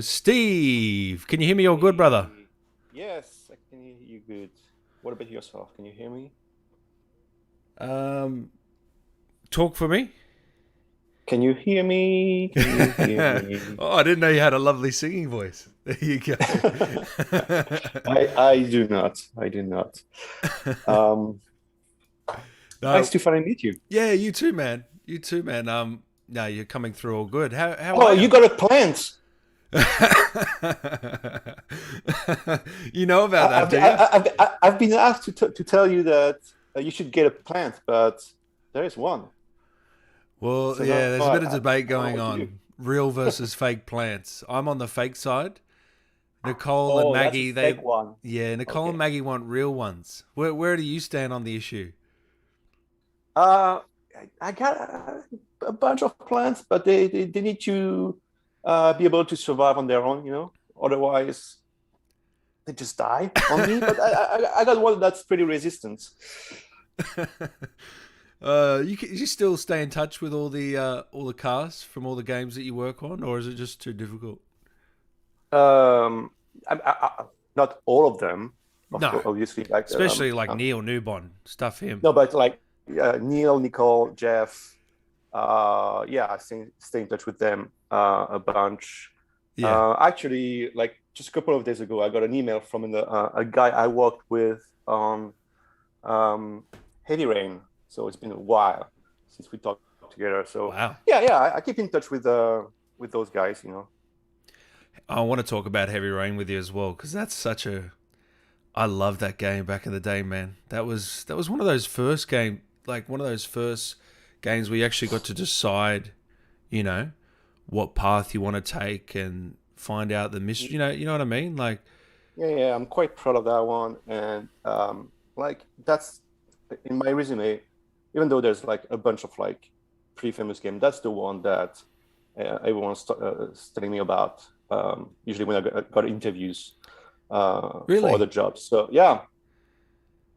Steve, can you hear me all good, brother? Hey, yes, I can hear you good. What about yourself? Can you hear me? Um, Talk for me. Can you hear me? Can you hear me? Oh, I didn't know you had a lovely singing voice. There you go. I do not. I do not. Um, Nice No, to finally meet you. yeah, you too, man. You too, man. No, you're coming through all good. How Oh, are you you? got a plant. You know about I- that, I've do you? I've been asked to tell you that you should get a plant, but there is one. Well, So yeah, now there's a bit of I debate don't know going what to do. on. Real versus fake plants. I'm on the fake side. Nicole and Oh, that's a Maggie, fake one. yeah, Nicole and Okay. Maggie want real ones. Where do you stand on the issue? Uh, I got a bunch of plants, but they need to be able to survive on their own, Otherwise, they just die on me. But I got one that's pretty resistant. You still stay in touch with all the cast from all the games that you work on, or is it just too difficult? Um, Not all of them, of No, course, obviously. Like especially like Neil Newbon stuff. Him. no, but like Neil, Nicole, Jeff. Yeah, stay in touch with them a bunch. Yeah. Actually, like just a couple of days ago, I got an email from a guy I worked with on um, Heavy Rain. So it's been a while since we talked together. So Wow. yeah, I keep in touch with those guys. I want to talk about Heavy Rain with you as well because that's such a. I love that game back in the day, man. That was one of those first one of those first games where you actually got to decide, you know, what path you want to take and find out the mystery. You know what I mean? Like, Yeah, I'm quite proud of that one. And like that's in my resume, even though there's like a bunch of like pretty famous game, that's the one that everyone's telling me about. Usually when I got interviews for other really? jobs. So yeah,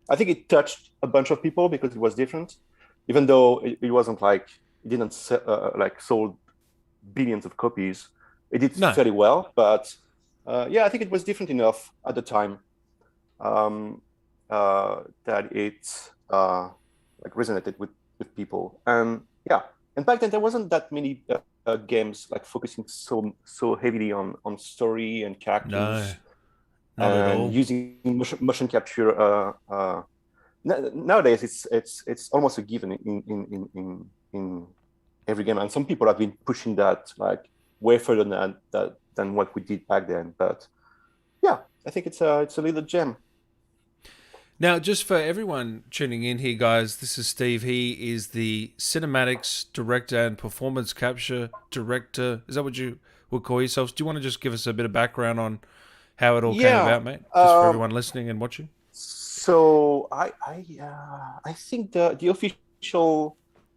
I think it touched a bunch of people because it was different, even though it wasn't like it didn't like sold billions of copies. It did No. fairly well, but yeah, I think it was different enough at the time um, that it like resonated with people. And yeah, and back then there wasn't that many games like focusing so heavily on story and No. characters Not at and all. using motion capture. Nowadays, it's almost a given in every game, and some people have been pushing that like way further than what we did back then. But yeah, I think it's a little gem. Now, just for everyone tuning in here, guys, this is Steve. He is the cinematics director and performance capture director. Is that what you would call yourselves? Do you want to just give us a bit of background on how it all came Yeah. about, mate? Just for Um, everyone listening and watching. so I think the official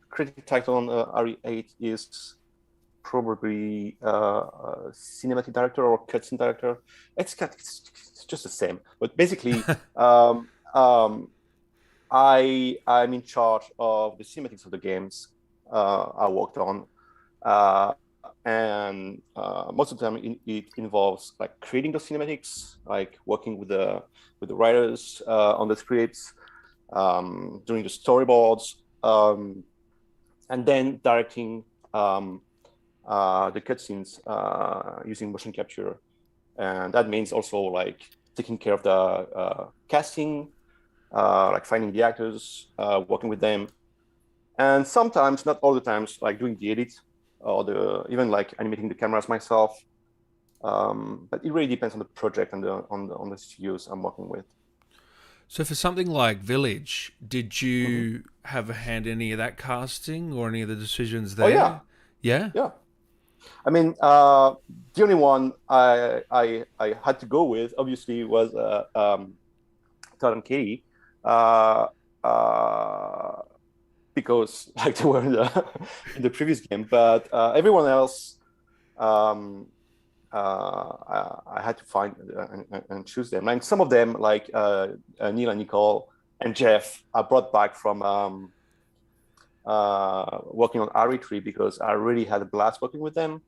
credit title on RE8 is probably cinematic director or cutscene director. It's just the same, but basically, I'm in charge of the cinematics of the games I worked on, uh, and most of the time it involves like creating the cinematics, like working with the writers on the scripts, doing the storyboards, and then directing um, the cutscenes using motion capture, and that means also like taking care of the casting, like finding the actors, working with them, and sometimes, not all the times, like doing the edit or the even like animating the cameras myself. But it really depends on the project and on the studios I'm working with. So, for something like Village, did Mhm. you have a hand in any of that casting or any of the decisions Oh yeah, there? Yeah? yeah. I mean, the only one I had to go with obviously was Todd and Katie, uh, uh, because like they were in the previous game. But everyone else, um, I had to find and choose them. And some of them, like Neil and Nicole and Jeff, I brought back from working on RE3 because I really had a blast working with them.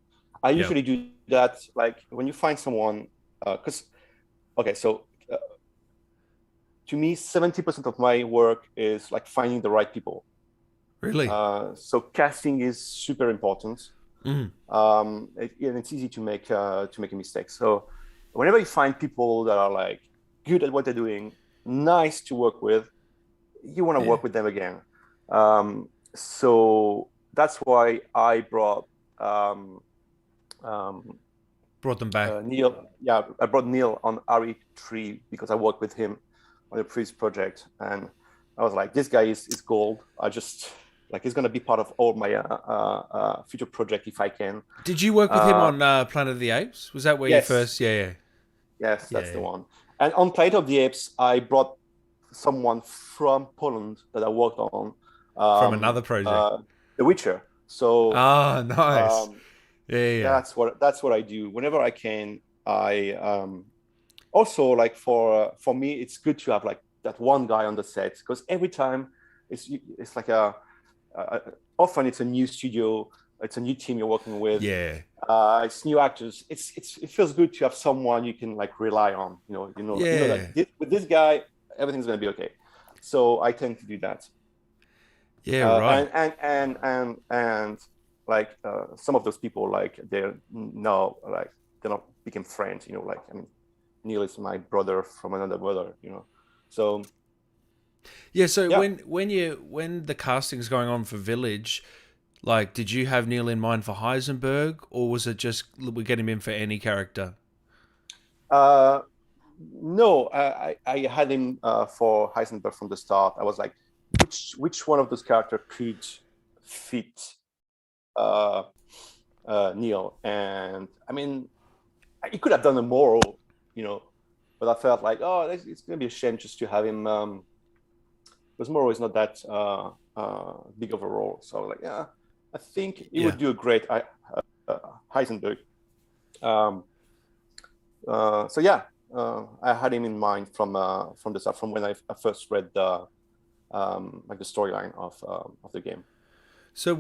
I Yep. usually do that like when you find someone, because okay, so to me, 70% of my work is like finding the right people. Really? So casting is super important. Mm. And it's easy to make a mistake. So whenever you find people that are like good at what they're doing, nice to work with, you want to Yeah. work with them again. So that's why I brought um, Brought them back. Neil. Yeah, I brought Neil on RE3 because I worked with him on a previous project, and I was like, this guy is gold. I just like he's gonna be part of all my future project if I can. Did you work with him Uh, on Planet of the Apes? Was that where you yes, first? Yeah, yes, yeah, that's the yeah. one. And on Planet of the Apes, I brought someone from Poland that I worked on, From another project. The Witcher. So Ah, nice. um, Yeah, yeah, that's what I do whenever I can. I also like for me, it's good to have like that one guy on the set because every time it's like a often it's a new studio, it's a new team you're working with, yeah, it's new actors. It feels good to have someone you can like rely on. You know yeah, that with this guy everything's gonna be okay. So I tend to do that. yeah. uh, Right. and and and and and like some of those people like they're now like they're not became friends. Like I mean, Neil is my brother from another brother. So Yeah. So yeah. when the casting's going on for Village, like, did you have Neil in mind for Heisenberg, or was it just we get him in for any character? uh no, I had him for Heisenberg from the start. I was like, which one of those characters could fit uh Neil? And I mean, he could have done a moral, you know but I felt like, oh, it's gonna be a shame just to have him, because Moro is not that big of a role. So I was like, yeah, I think he Yeah. would do a great Heisenberg. Um, so yeah, I had him in mind from the start, from when I first read the like the storyline of the game. So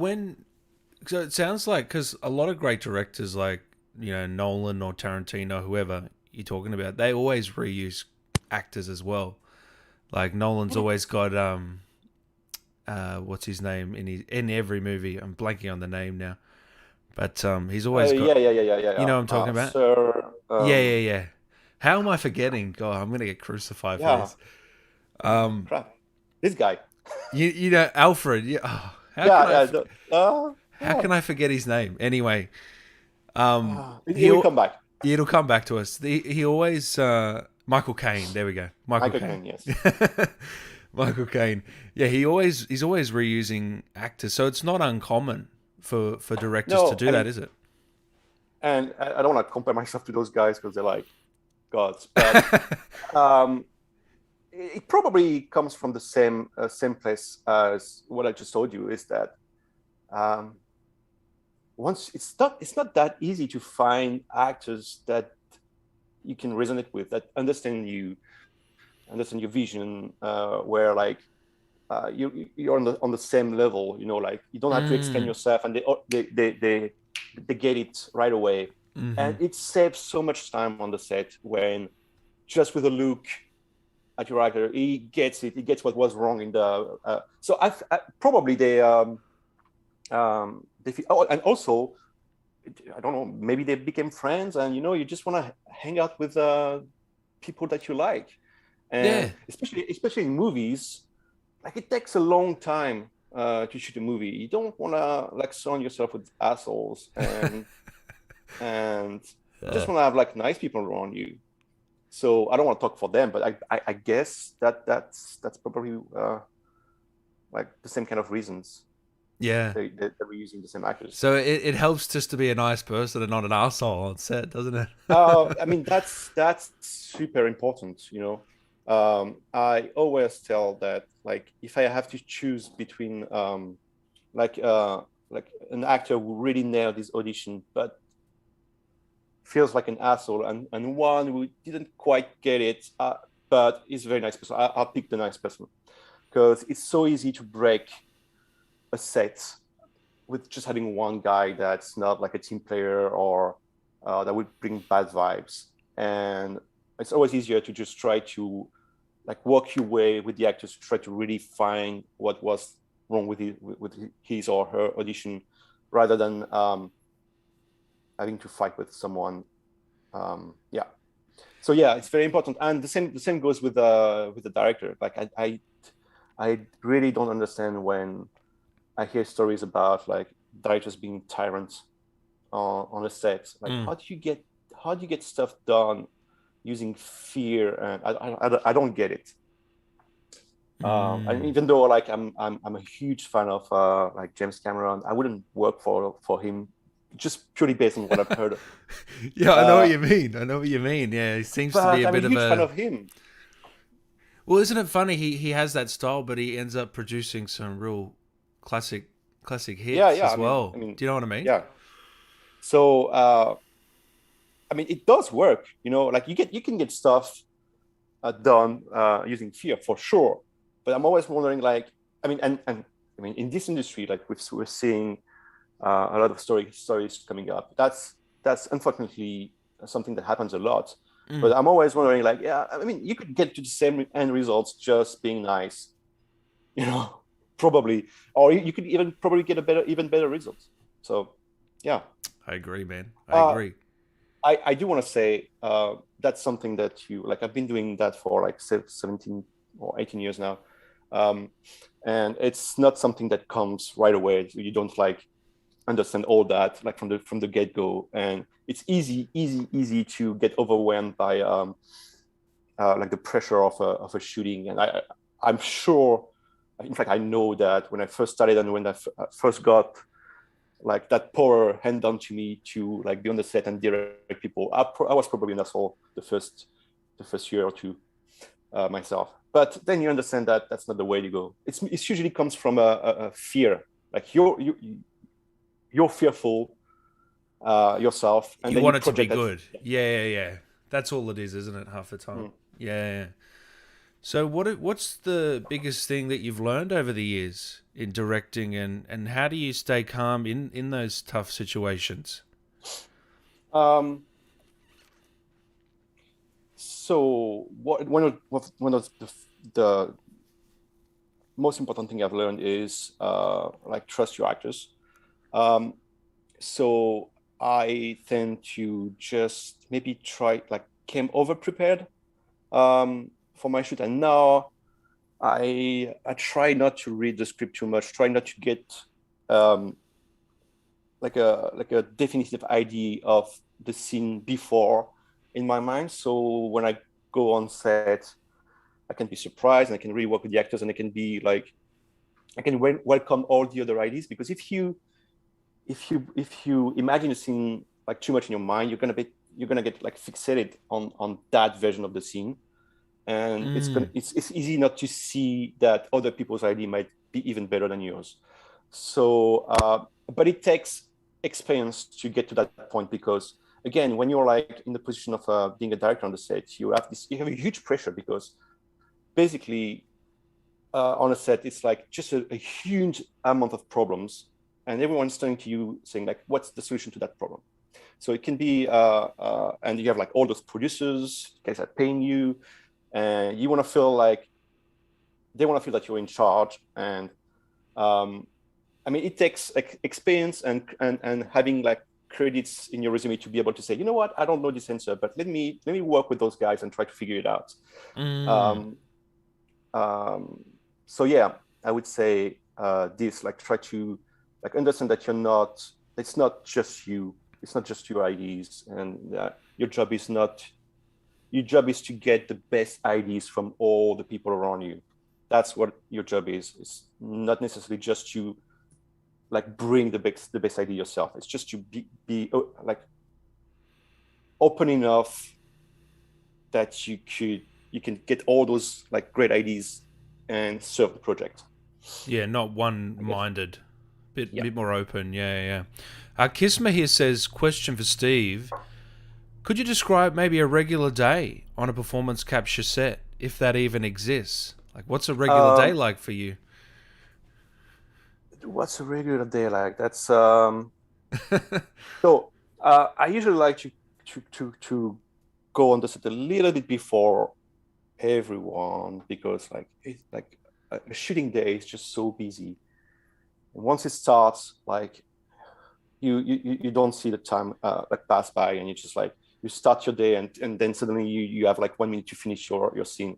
it sounds like, because a lot of great directors like Nolan or Tarantino, whoever you're talking about, they always reuse actors as well. Like Nolan's always got what's his name in every movie. I'm blanking on the name now, but he's always got, Yeah, yeah, yeah, yeah, yeah, you yeah. know what I'm talking about. Sir, Yeah, yeah, yeah. How am I forgetting? God, I'm gonna get crucified for yeah, this. Um, crap, this guy. you know Alfred. Yeah. Oh, Yeah, yeah. how can I forget his name? Anyway, It he will come back. it'll come back to us. He always Michael Caine. There we go. Michael Michael Caine. Caine, yes. Michael Caine. Yeah, he's always reusing actors, so it's not uncommon for directors to No, do I that, mean, is it? and I don't want to compare myself to those guys because they're like gods, but um, it probably comes from the same place as what I just told you. Is that um, once it's not that easy to find actors that you can resonate with, that understand your vision, where like you're on the same level. Like you don't have to explain Mm. yourself, and they get it right away, Hmm. and it saves so much time on the set when just with a look at your actor, he gets it. He gets what was wrong in the. So I probably they oh, and also I don't know, maybe they became friends, and you just want to hang out with people that you like, and Yeah. especially in movies, like it takes a long time to shoot a movie. You don't want to like surround yourself with assholes, and you just want to have like nice people around you. So I don't want to talk for them, but I guess that's probably like the same kind of reasons Yeah. they were using the same actors. So it helps just to be a nice person and not an asshole on set, doesn't it? I mean, that's super important. I always tell that like if I have to choose between like an actor who really nailed his audition but feels like an asshole, and one who didn't quite get it, but is a very nice person, I'll pick the nice person because it's so easy to break a set with just having one guy that's not like a team player or that would bring bad vibes. And it's always easier to just try to like walk your way with the actors to try to really find what was wrong with his or her audition, rather than having to fight with someone. Yeah. So yeah, it's very important, and the same goes with the director. Like I really don't understand when I hear stories about like directors being tyrants on a set. Like, how do you get stuff done using fear? And I don't get it. And even though like I'm a huge fan of like James Cameron, I wouldn't work for him just purely based on what I've heard. Yeah, I know what you mean. I know what you mean. Yeah, he seems to be a bit of a huge fan of him. Well, isn't it funny? He has that style, but he ends up producing some real classic hits as well. I mean, do you know what I mean? Yeah. So I mean, it does work. You know, like you can get stuff done using fear for sure. But I'm always wondering, like, I mean, and I mean, in this industry, like we're seeing a lot of stories coming up. That's unfortunately something that happens a lot. But I'm always wondering, like, yeah, I mean, you could get to the same end results just being nice, you know, probably, or you could even probably get even better results. So, yeah. I agree, man. I agree. I do want to say that's something that I've been doing that for like 17 or 18 years now. And it's not something that comes right away. So you don't like understand all that like from the get-go, and it's easy to get overwhelmed by like the pressure of a shooting. And I'm sure, in fact, I know that when I first started and when I first got like that power hand down to me to like be on the set and direct people, I was probably an asshole the first year or two myself. But then you understand that that's not the way to go. It usually comes from a fear, like you're fearful yourself, and you then want it to be good. Yeah. That's all it is, isn't it? Half the time. Yeah. So what's the biggest thing that you've learned over the years in directing, and how do you stay calm in those tough situations? So one of the most important thing I've learned is like trust your actors. So I tend to just maybe came over prepared for my shoot, and now I try not to read the script too much. Try not to get like a definitive idea of the scene before in my mind. So when I go on set, I can be surprised, and I can really work with the actors, and I can be like, I can welcome all the other ideas. Because if you imagine a scene like too much in your mind, you're gonna get like fixated on that version of the scene, and it's easy not to see that other people's idea might be even better than yours. So, but it takes experience to get to that point, because again, when you're like in the position of being a director on the set, you have a huge pressure, because basically on a set it's like just a huge amount of problems, and everyone's turning to you saying like, what's the solution to that problem? So it can be and you have like all those producers, guys are paying you, and you want to feel like they want to feel that you're in charge. And I mean, it takes experience and having like credits in your resume to be able to say, you know what, I don't know this answer, but let me work with those guys and try to figure it out. So yeah, I would say this, like, try to like understand that it's not just you, it's not just your ideas, and your job is to get the best ideas from all the people around you. That's what your job is. It's not necessarily just to like bring the best idea yourself. It's just to be like open enough that you can get all those like great ideas and serve the project. Yeah, not one-minded. Bit more open. Yeah. Kisma here says, question for Steve. Could you describe maybe a regular day on a performance capture set, if that even exists? Like, what's a regular day like for you? What's a regular day like? That's so I usually like to go on the set a little bit before everyone because like it's like a shooting day is just so busy. And once it starts, like you don't see the time like pass by, and you just like you start your day, and then suddenly you have like 1 minute to finish your scene,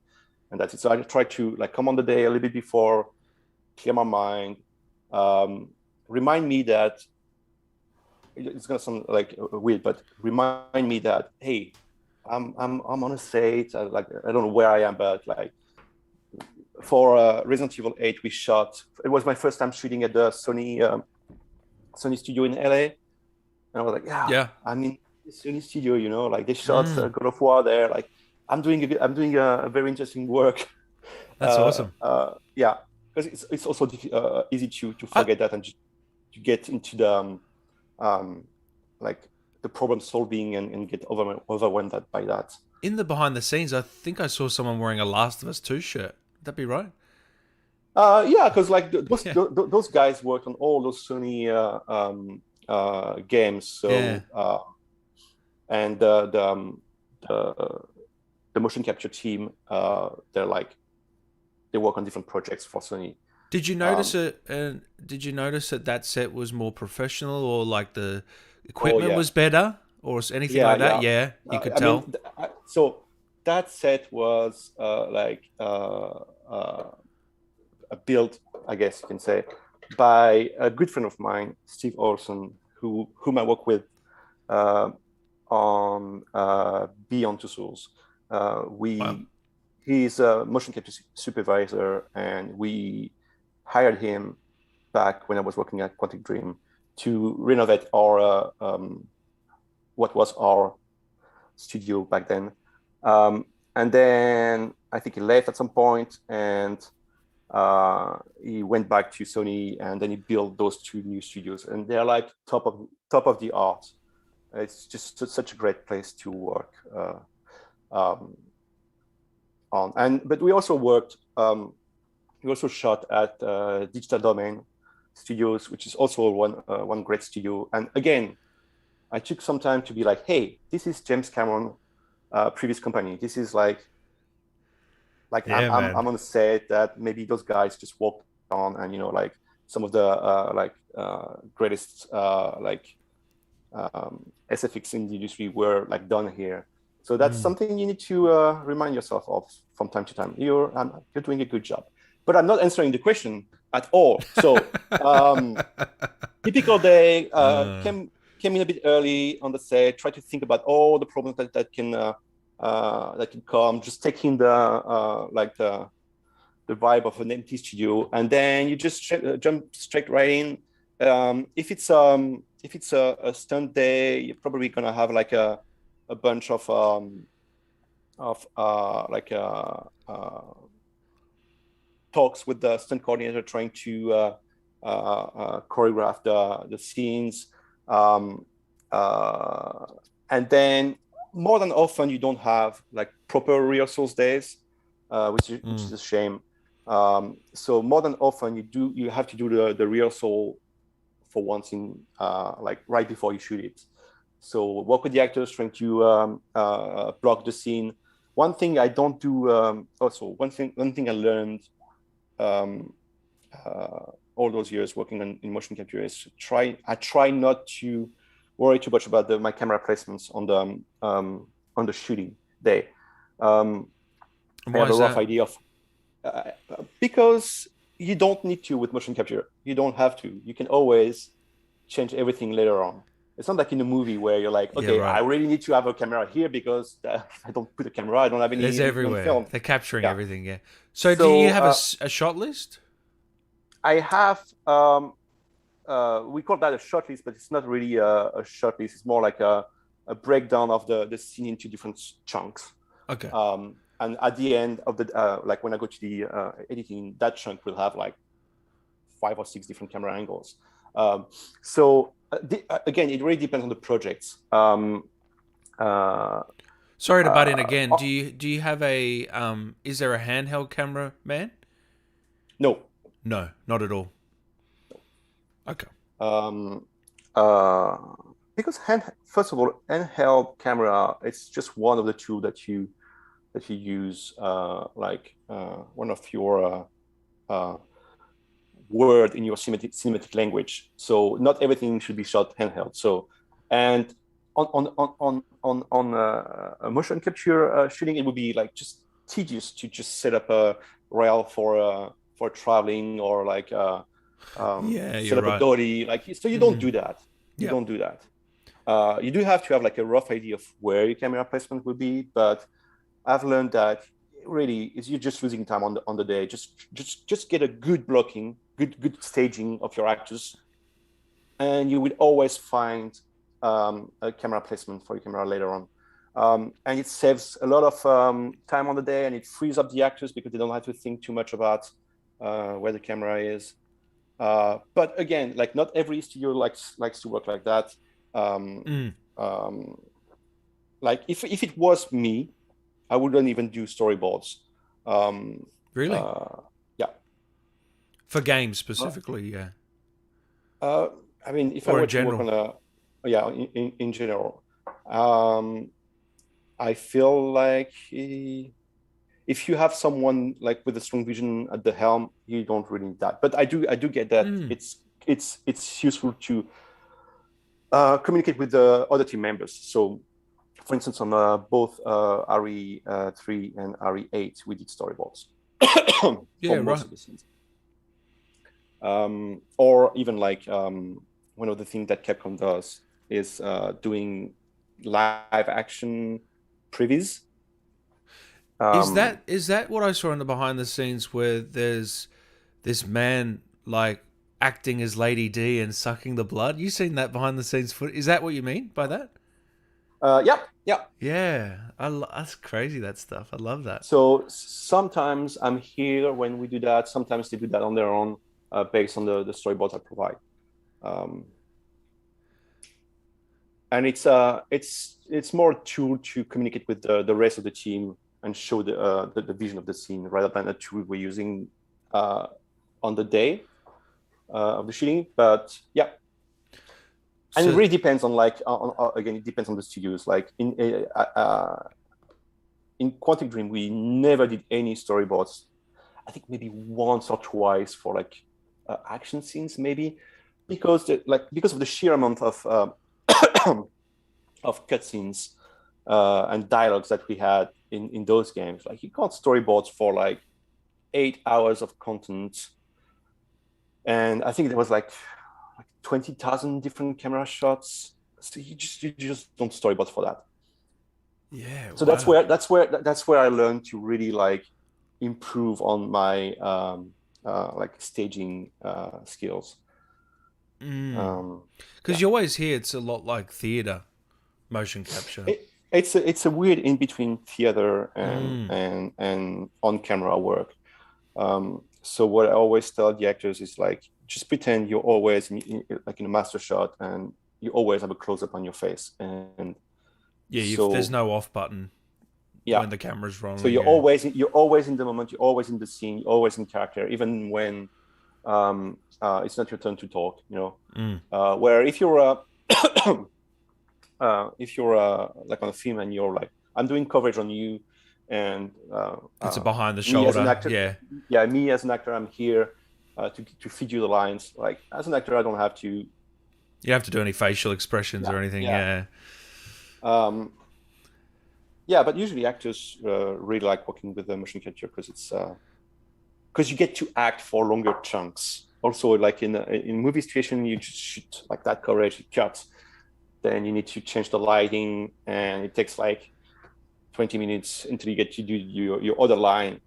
and that's it. So I try to like come on the day a little bit before, clear my mind, um, remind me that it's gonna sound like weird, but remind me that hey, I'm on a set. Like I don't know where I am, but like for Resident Evil 8, we shot. It was my first time shooting at the Sony studio in LA, and I was like, yeah, Yeah. I'm in the Sony studio, you know, like they shot God of War there. Like I'm doing a very interesting work. That's awesome. Yeah, because it's also easy to I, forget that and just to get into the um, like the problem solving and get overwhelmed by that. in the behind the scenes, I think I saw someone wearing a Last of Us 2 shirt. Would that be right? Yeah, because like Yeah. those guys worked on all those Sony games. Yeah. So and the the motion capture team, they work on different projects for Sony. Did you notice Um, it? Did you notice that that set was more professional, or like the oh equipment yeah, was better, or anything yeah, like that? yeah. Yeah, you could I mean, tell. so that set was built, I guess you can say, by a good friend of mine, Steve Olson, whom I work with uh, on Beyond Two Souls. Wow. He's a motion capture supervisor, and we hired him back when I was working at Quantic Dream to renovate our what was our studio back then. And then I think he left at some point, and he went back to Sony, and then he built those two new studios, and they're like top of the art. It's just such a great place to work um, on. And but we also worked. We also shot at Digital Domain Studios, which is also one great studio. And again, I took some time to be like, hey, this is James Cameron previous company. This is like Yeah, man. I'm on a set that maybe those guys just walked on, and you know, like some of the greatest SFX in the industry were like done here. So that's something you need to remind yourself of from time to time. You're doing a good job, but I'm not answering the question at all. So typical day, came in a bit early on the set, try to think about all the problems that can come, just taking the vibe of an empty studio, and then you just jump straight right in. If it's a stunt day, you're probably gonna have like a bunch of talks with the stunt coordinator, trying to choreograph the scenes, um, uh, and then more than often you don't have like proper rehearsals days, which is a shame. So more than often you have to do the rehearsal for once in like right before you shoot it. So work with the actors, trying to block the scene. One thing I don't do also one thing I learned um, all those years working in motion capture is I try not to worry too much about my camera placements on the shooting day. Um, And I why have a is rough that? idea of because you don't need to with motion capture. You don't have to. You can always change everything later on. It's not like in a movie where you're like, Yeah, okay, I right. really need to have a camera here because I don't put a camera. I don't have It's anything on everywhere. film. They're capturing Yeah. everything. Yeah. So, do you So have a shot list? I have we call that a shot list, but it's not really a shot list. It's more like a breakdown of the scene into different chunks. Okay. And at the end of the like when I go to the editing, that chunk will have like 5 or 6 different camera angles. So again, it really depends on the projects. Uh, Sorry to butt in uh, again. Do you have a Is there a handheld camera, man? no, No, not at all. Okay. Um, uh, because first of all, handheld camera, it's just one of the two that you use, one of your word in your cinematic language. So not everything should be shot handheld. So, and on motion capture shooting, it would be like just tedious to just set up a rail for traveling, or Yeah, set you're up a right. dolly. Like, so you don't do that. You Yep. don't do that. You do have to have like a rough idea of where your camera placement will be, but I've learned that really is you're just losing time on the day. Just get a good blocking, good staging of your actors, and you will always find a camera placement for your camera later on. And it saves a lot of time on the day, and it frees up the actors because they don't have to think too much about where the camera is. But again, like not every studio likes to work like that. Um, Mm. um, like if it was me, I wouldn't even do storyboards. Um, Really? uh, yeah. For games Uh, specifically, yeah. uh, I mean, if I Or were in to work general. on yeah, in general, um, I feel like if you have someone like with a strong vision at the helm, you don't really need that. But I do get that Mm. it's useful to communicate with the other team members. So, for instance, on both RE3 and RE8, we did storyboards Yeah, for most right. of the scenes. Or even one of the things that Capcom does is doing live action previews. Um, Is that what I saw in the behind the scenes where there's this man like acting as Lady D and sucking the blood? You seen that behind the scenes foot? Is that what you mean by that? yeah, yeah. Yeah, that's crazy. That stuff. I love that. So sometimes I'm here when we do that. Sometimes they do that on their own, based on the storyboards I provide. Um, and it's more a tool to communicate with the rest of the team and show the vision of the scene rather than a tool we're using uh, on the day of the shooting. But yeah, and it So really depends on again, it depends on the studios. Like in Quantic Dream, we never did any storyboards. I think maybe once or twice for action scenes, maybe because of the sheer amount of of cutscenes and dialogues that we had in those games. Like you can't storyboards for like 8 hours of content, and I think there was like 20,000 different camera shots. So you just don't storyboard for that. yeah, So wow. that's where I learned to really like improve on my like staging skills. Mm. Um, Because yeah, you always hear it's a lot like theater motion capture. it's a weird in between theater Mm. and on camera work. So what I always tell the actors is like just pretend you're always like in a master shot, and you always have a close up on your face, and Yeah, there's so no off button yeah. when the camera's So rolling. Yeah. you're always in the moment, you're always in the scene, you're always in character, even when it's not your turn to talk. Mm. Where if you're like on a film and you're like, I'm doing coverage on you, and It's a behind the me as an shoulder. actor, Yeah. yeah, me as an actor, I'm here to feed you the lines. Like as an actor, I don't have to. You don't have to do any facial expressions Yeah, or anything. yeah, Yeah. um, yeah. But usually actors really like working with the motion capture because it's because you get to act for longer chunks. Also, like in movie situation, you just shoot like that coverage, you cut, then you need to change the lighting, and it takes like 20 minutes until you get to do your other line.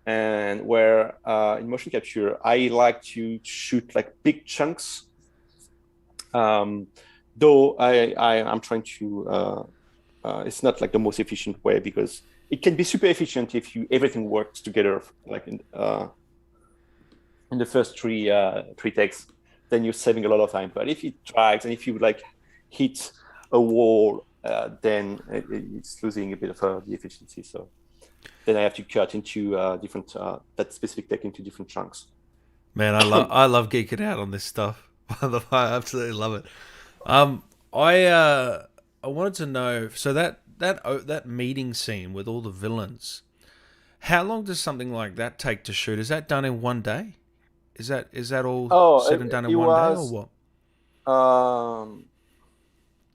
And where in motion capture, I like to shoot like big chunks. Um, though I'm trying to, it's not like the most efficient way because it can be super efficient if everything works together like in the first three takes, then you're saving a lot of time. But if it drags and if you like hit a wall, then it's losing a bit of the efficiency. So then I have to cut into different that specific take into different chunks. Man, I love geeking out on this stuff. I absolutely love it. Um, I wanted to know. So that meeting scene with all the villains. How long does something like that take to shoot? Is that done in one day? Is that all Oh, said and done it in one day, or was. what? Um,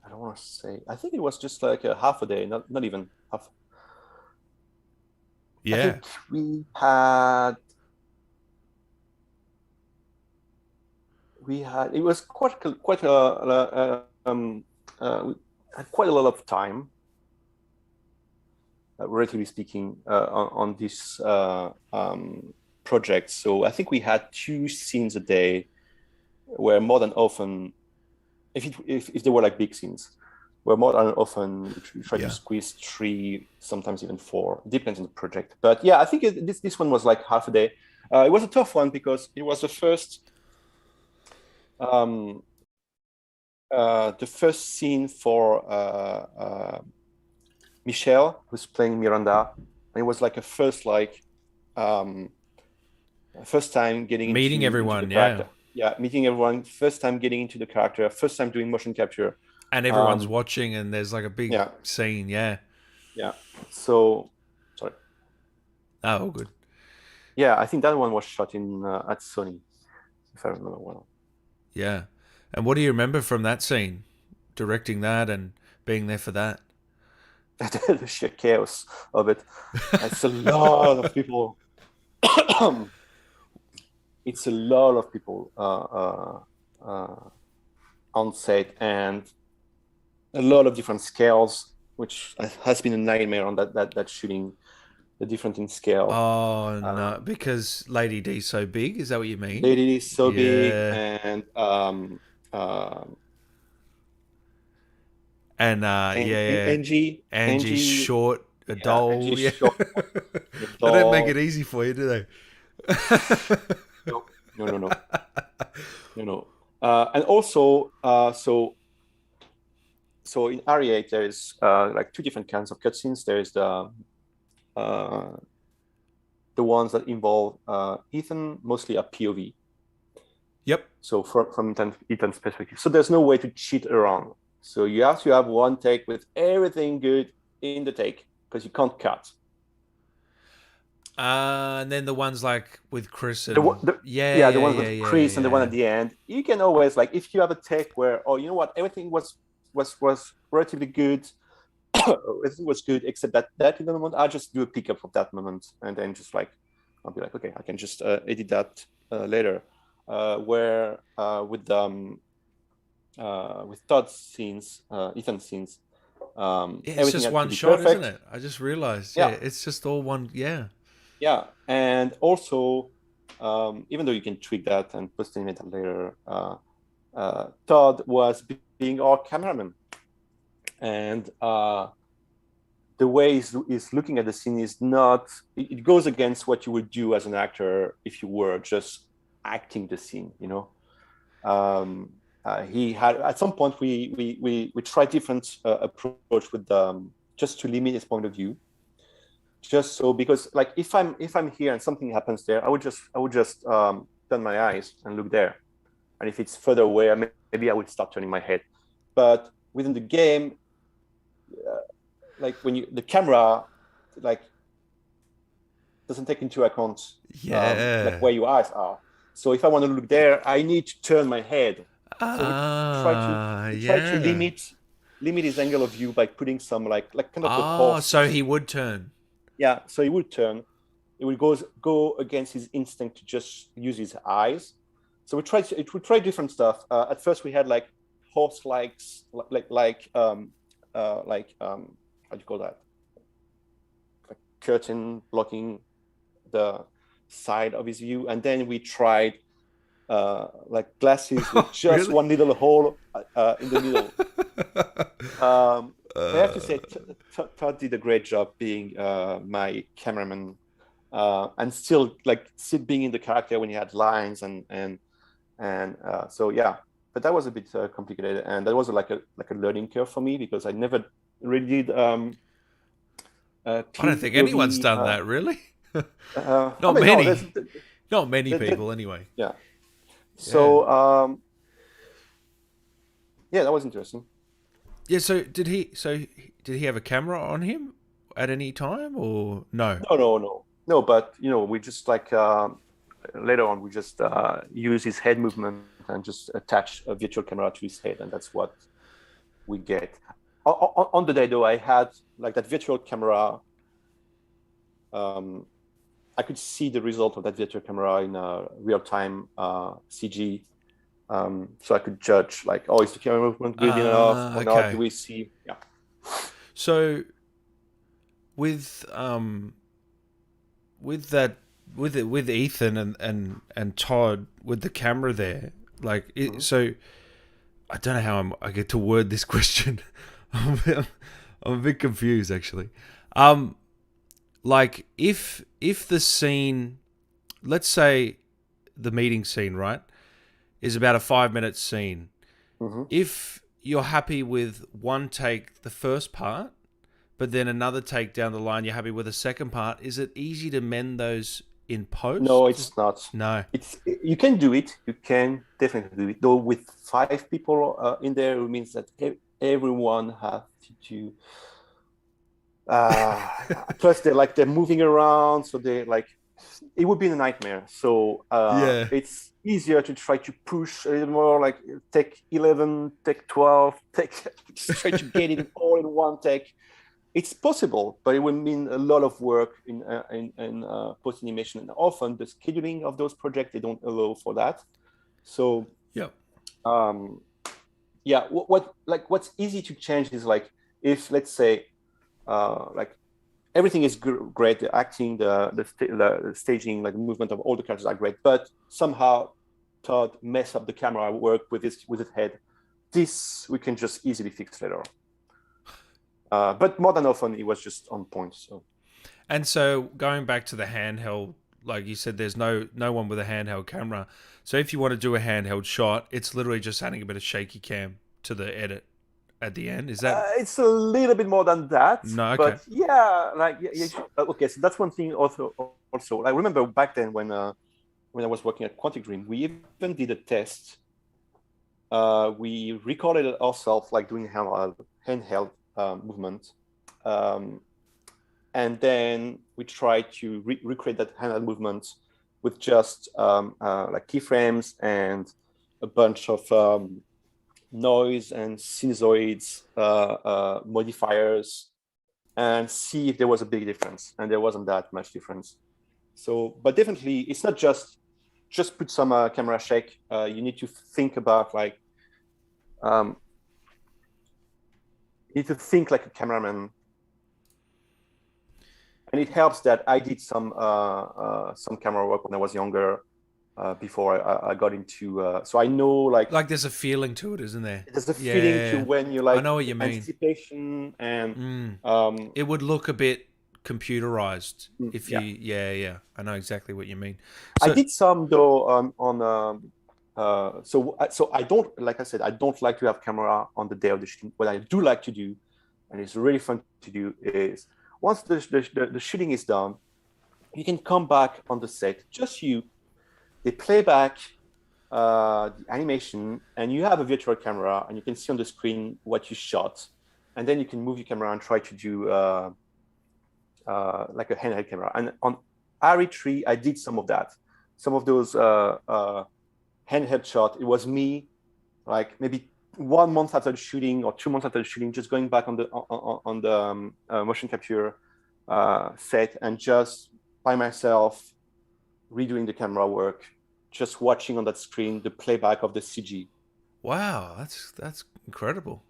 I don't want to say. I think it was just like a half a day, not even half. I Yeah, think we had it was quite we had quite a lot of time, relatively speaking, on this project. So I think we had 2 scenes a day, where more than often, if they were like big scenes, where more than often we try to yeah. squeeze 3, sometimes even 4. Depends on the project. But yeah, I think this one was like half a day. It was a tough one because it was um, the first scene for Michelle, who's playing Miranda. And it was like a um, first time getting Meeting into the everyone, yeah, character. Yeah, meeting everyone. First time getting into the character. First time doing motion capture. and everyone's Um, watching, and there's like a big yeah, scene, yeah. yeah. So, sorry. Oh, all good. Yeah, I think that one was shot in at Sony, if I remember well. Yeah. And what do you remember from that scene? Directing that and being there for that? The sheer chaos of it. It's a lot of people. It's a lot of people on set, and a lot of different scales, which has been a nightmare on that shooting. The different in scale. Oh no, Um, because Lady D's so big. Is that what you mean? Lady is so big, Yeah. and And yeah, Angie's Angie, short, a yeah, doll. Angie's Yeah, short, the they don't make it doll. easy for you, do they? No, no, no, no, no, no. And also, so in RE8 there is like 2 different kinds of cutscenes. There is uh, the ones that involve Ethan, mostly a POV. Yep. So from Ethan's perspective, so there's no way to cheat around. So you have to have one take with everything good in the take, because you can't cut. And then the ones like with Chris The, and the yeah, Yeah, the yeah, ones yeah, with yeah, yeah, Chris and the one yeah. at the end, you can always, like, if you have a take where, oh, you know what, everything was relatively good, everything was good except that in the moment, I'll just do a pickup of that moment, and then just like I'll be like, okay, I can just edit that later. Where with Todd's scenes, Ethan's scenes, Yeah, it's everything just had to one be shot, isn't perfect. it? I just realized. Yeah, Yeah, it's just all one. Yeah. yeah, and also, even though you can tweak that and post animate that later, Todd was being our cameraman, and the way he's looking at the scene is not. It goes against what you would do as an actor if you were just acting the scene. He had, at some point, we tried different approach with just to limit his point of view, just so, because like if I'm here and something happens there, I would just turn my eyes and look there, and if it's further away, maybe I would start turning my head. But within the game, like when the camera like doesn't take into account like Yeah. where your eyes are. So if I want to look there, I need to turn my head. So try to we try to Yeah. limit his angle of view by putting some like kind of the Oh, horse. so he would turn. Yeah, so he would turn. It would go against his instinct to just use his eyes. So we tried different stuff. At first, we had like horse likes, how do you call that? Like curtain blocking the side of his view, and then we tried like glasses with just Really? one little hole in the middle. But I have to say, Todd did a great job being my cameraman, and still being in the character when he had lines and so yeah. But that was a bit complicated, and that was like a learning curve for me, because I never really did I don't think anyone's POV. done that, really. I Not mean, no, many. Not many there, people, anyway. yeah. Yeah. So Yeah, that was interesting. Yeah. So did he? So did he have a camera on him at any time, or no? No. But we just like later on we just use his head movement and just attach a virtual camera to his head, and that's what we get. On the day though, I had like that virtual camera. Um, I could see the result of that virtual camera in real time CG. So I could judge like, oh, is the camera movement good enough or not? Do Okay. we see? Yeah. So with with that with Ethan and Todd with the camera there, like Mhm. so I don't know how I get to word this question. I'm a bit confused actually. Um, like if the scene, let's say the meeting scene, right, is about a 5 minute scene. Mhm. If you're happy with one take, the first part, but then another take down the line, you're happy with the second part. Is it easy to mend those in No, post? it's not. No. It's You can do it. You can definitely do it. Though with 5 people in there, it means that everyone has to do. Uh, Plus, they're moving around, so they like it would be a nightmare. So Yeah. it's easier to try to push a little more, like take 11, take 12, just try to get it all in one take. It's possible, but it will mean a lot of work in post animation, and often the scheduling of those projects they don't allow for that. So Yep. um, yeah, what's easy to change is like if let's say like everything is great, the acting, the staging, like the movement of all the characters are great, but somehow Todd mess up the camera work with his head. This we can just easily fix later. But more than often, it was just on point. So And so going back to the handheld, like you said, there's no one with a handheld camera. So if you want to do a handheld shot, it's literally just adding a bit of shaky cam to the edit at the end. Is that it's a little bit more than that, no? Okay. but yeah, like yeah, okay. So that's one thing. Also, I remember back then when I was working at Quantic Dream, we even did a test. We recorded it ourselves, like doing handheld movement, um, and then we tried to recreate that handheld movement with just like keyframes and a bunch of noise and sinusoids modifiers, and see if there was a big difference. And there wasn't that much difference. So, but definitely, it's not just put some camera shake. You need to think about like um, you need to think like a cameraman, and it helps that I did some camera work when I was younger. Before I got into, so I know like Like there's a feeling to it, isn't there? there's a feeling to Yeah, when you I like know what you mean. anticipation and Mm. um, It would look a bit computerized if you. yeah. Yeah, yeah. I know exactly what you mean. I So did some though on so I don't, like I said, I don't like to have camera on the day of the shooting. What I do like to do, and it's really fun to do, is once the shooting is done, you can come back on the set, just you. They play back the animation, and you have a virtual camera, and you can see on the screen what you shot, and then you can move your camera and try to do like a handheld camera. And on RE3, I did some of that. Some of those handheld shot. It was me, like maybe 1 month after the shooting or 2 months after the shooting, just going back on the motion capture set and just by myself redoing the camera work, just watching on that screen the playback of the CG. wow, that's incredible.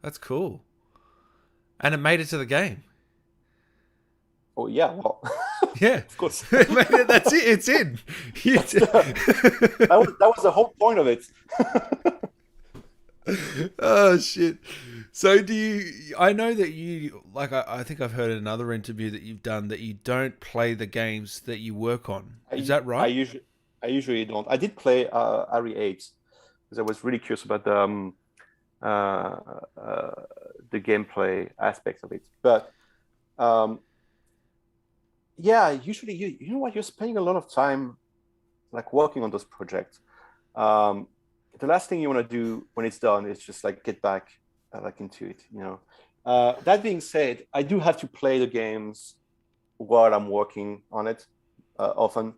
That's cool. And it made it to the game. Oh yeah, well, Yeah, of course. that's it. It's in. That's that was the whole point of it. Oh shit. So do you? I know that you like. I think I've heard in another interview that you've done that you don't play the games that you work on. Is I that I right? usually I usually don't. I did play RE8 because I was really curious about uh, uh, the gameplay aspects of it. But um, yeah, usually you know what, you're spending a lot of time like working on those projects. Um, the last thing you want to do when it's done is just like get back like into it, you know. That being said, I do have to play the games while I'm working on it often.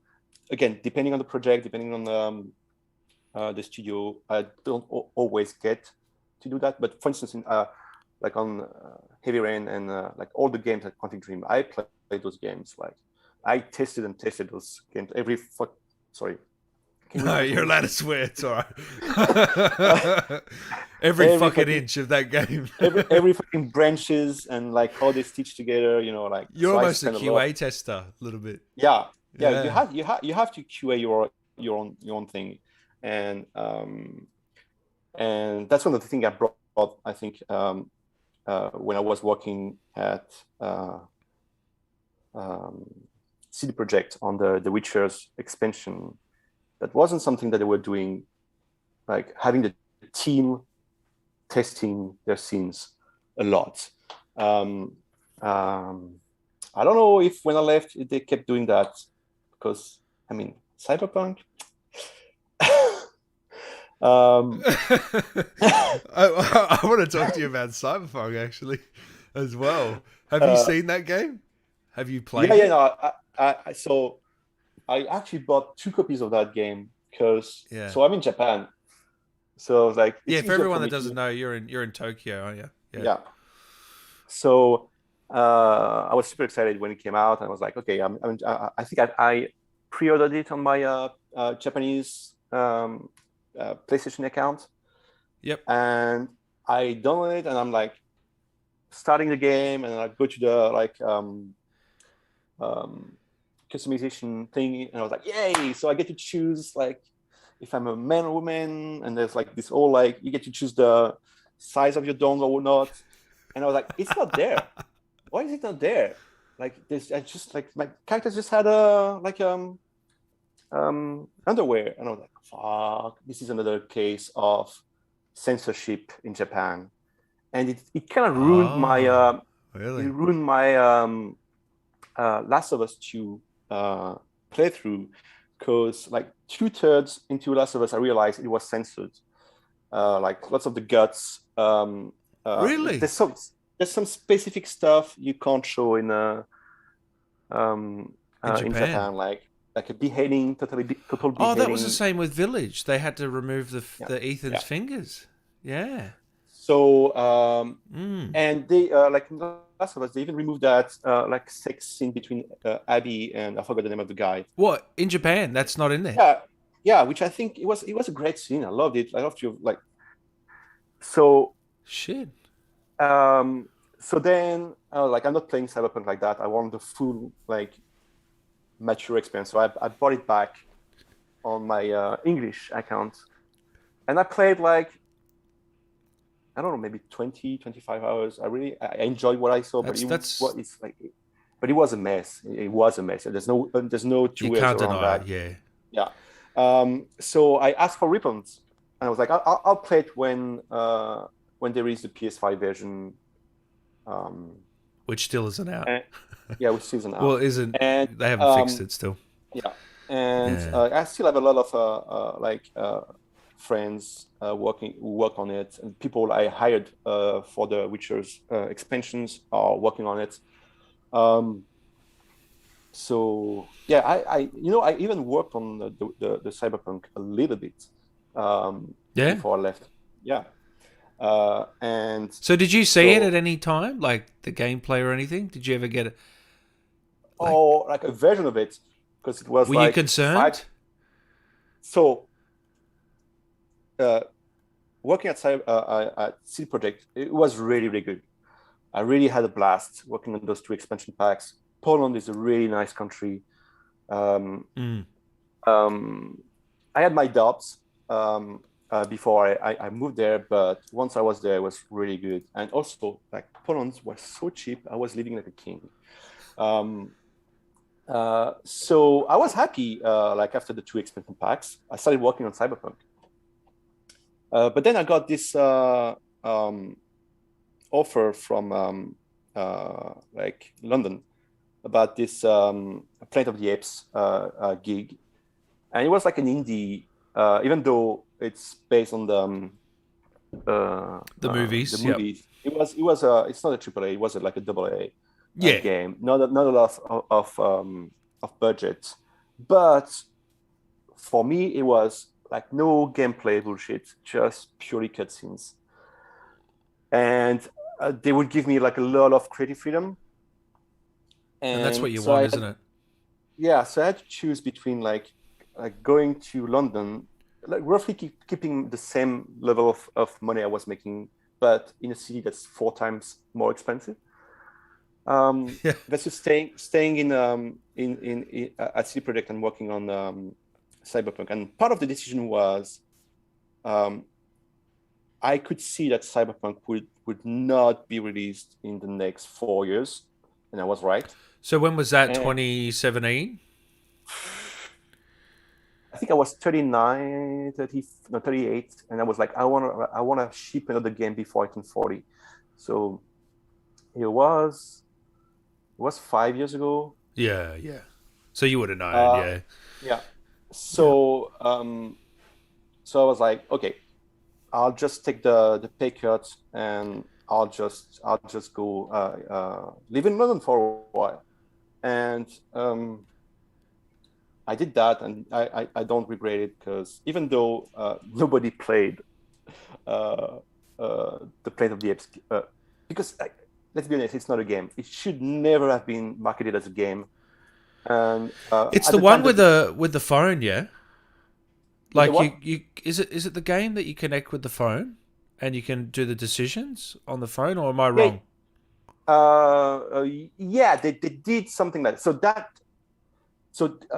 Again, depending on the project, depending on the studio, I don't always get to do that. But for instance, like on Heavy Rain and like all the games at Quantic Dream, I played those games. Like I tested those games sorry. No, you're allowed to swear. It's all right. every fucking inch of that game. every fucking branches and like how they stitch together, you know, like you're almost a QA tester a little bit. Yeah. You have to QA your own thing, and that's one of the things I brought. I think when I was working at CD Projekt on the Witcher's expansion. That wasn't something that they were doing, like having the team testing their scenes a lot. I don't know if when I left, they kept doing that because, I mean, Cyberpunk. I want to talk to you about Cyberpunk actually as well. Have you seen that game? Have you played it? No, so I actually bought 2 copies of that game because so I'm in Japan. So like for everyone that doesn't know, you're in Tokyo, aren't you? Yeah. So I was super excited when it came out, and I was like, okay, I think I pre-ordered it on my Japanese PlayStation account. Yep. And I downloaded it, and I'm like starting the game, and I go to the customization thing, and I was like, yay! So I get to choose like if I'm a man or woman, and there's like this whole like you get to choose the size of your dongle or not. And I was like, it's not there. Why is it not there? Like this, I just like my character just had underwear, and I was like, fuck, this is another case of censorship in Japan, and it kind of ruined my really? It ruined my Last of Us 2 playthrough, because like 2/3 into Last of Us, I realized it was censored. Like lots of the guts. Really? There's some specific stuff you can't show in Japan, like a beheading, total beheading. Oh, that was the same with Village. They had to remove the Ethan's fingers. Yeah. So and they like in the Last of Us, they even removed that like sex scene between Abby and I forgot the name of the guy. What, in Japan? That's not in there. Yeah, which I think it was a great scene. I loved it. I loved to like. So shit. So then like I'm not playing Cyberpunk like that. I want the full like mature experience. So I bought it back on my English account, and I played like, I don't know, maybe 20, 25 hours. I enjoyed what I saw, but it was a mess. It was a mess. There's no 2 ways around that. Yeah. So I asked for refunds, and I was like, I'll play it when there is the PS5 version. Which still isn't out. Which still isn't out. Well, isn't. And they haven't fixed it still. Yeah. And I still have a lot of friends who work on it, and people I hired for the Witcher's expansions are working on it. So yeah, I even worked on the Cyberpunk a little bit before I left. Yeah. And so did you see it at any time, like the gameplay or anything? Did you ever get it? Like a version of it, because it was. Were you concerned? So working at CD Projekt, it was really, really good. I really had a blast working on those 2 expansion packs. Poland is a really nice country. I had my doubts before I moved there, but once I was there, it was really good. And also, like, Poland was so cheap. I was living like a king. So I was happy. Like after the 2 expansion packs, I started working on Cyberpunk. But then I got this offer from like London about this Planet of the Apes gig, and it was like an indie even though it's based on The the movies. Yep. movies. It's not a triple A. It was like a double A Yeah. game. Not a lot of budget, but for me it was like no gameplay bullshit, just purely cutscenes, and they would give me like a lot of creative freedom. And that's what And you so want, isn't it? so I had to choose between like going to London, like roughly keeping the same level of money I was making, but in a city that's 4 times more expensive. Yeah. Versus staying in at CD Projekt and working on Cyberpunk. And part of the decision was um, I could see that Cyberpunk would not be released in the next 4 years, and I was right. So when was that? And 2017. I think I was 39, 30, no, 38, and I was like, I want to ship another game before I turn 40. So it was 5 years ago. Yeah. Yeah. So you would have known. Uh, Yeah. yeah. Yeah. So I was like, okay, I'll just take the pay cut and I'll just go live in London for a while. And I did that, and I don't regret it, because even though nobody played uh, the Planet of the Apes, because let's be honest, it's not a game. It should never have been marketed as a game. And It's at the the time one that with the phone. Yeah. with the Like what? you is it the game that you connect with the phone and you can do the decisions on the phone, or am I Yeah, wrong? yeah, they did something like that.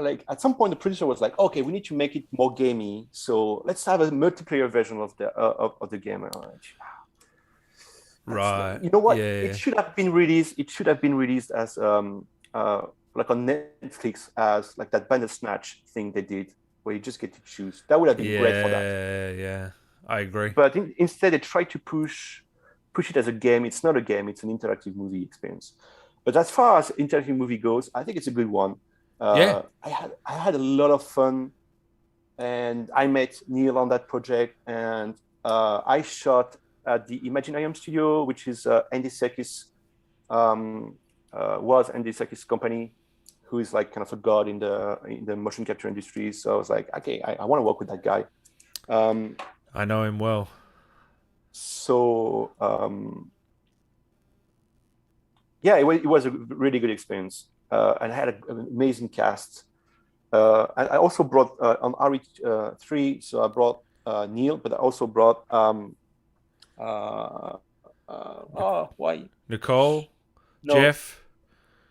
Like at some point the producer was like, okay, we need to make it more gamey, so let's have a multiplayer version of the game. And I'm like, that's, Right. you know what? Yeah. It should have been released as like on Netflix, as like that Bandersnatch thing they did, where you just get to choose. That would have been great for that. Yeah. Yeah. I agree. But instead, they tried to push it as a game. It's not a game; it's an interactive movie experience. But as far as interactive movie goes, I think it's a good one. Yeah. I had a lot of fun, and I met Neil on that project, and I shot at the Imaginarium Studio, which is Andy Serkis, was Andy Serkis' company, who is like kind of a god in the motion capture industry. So I was like, okay, I want to work with that guy. I know him well. So yeah, it was a really good experience, and I had an amazing cast. And I also brought on RE3, so I brought Neil, but I also brought why Nicole, no Jeff.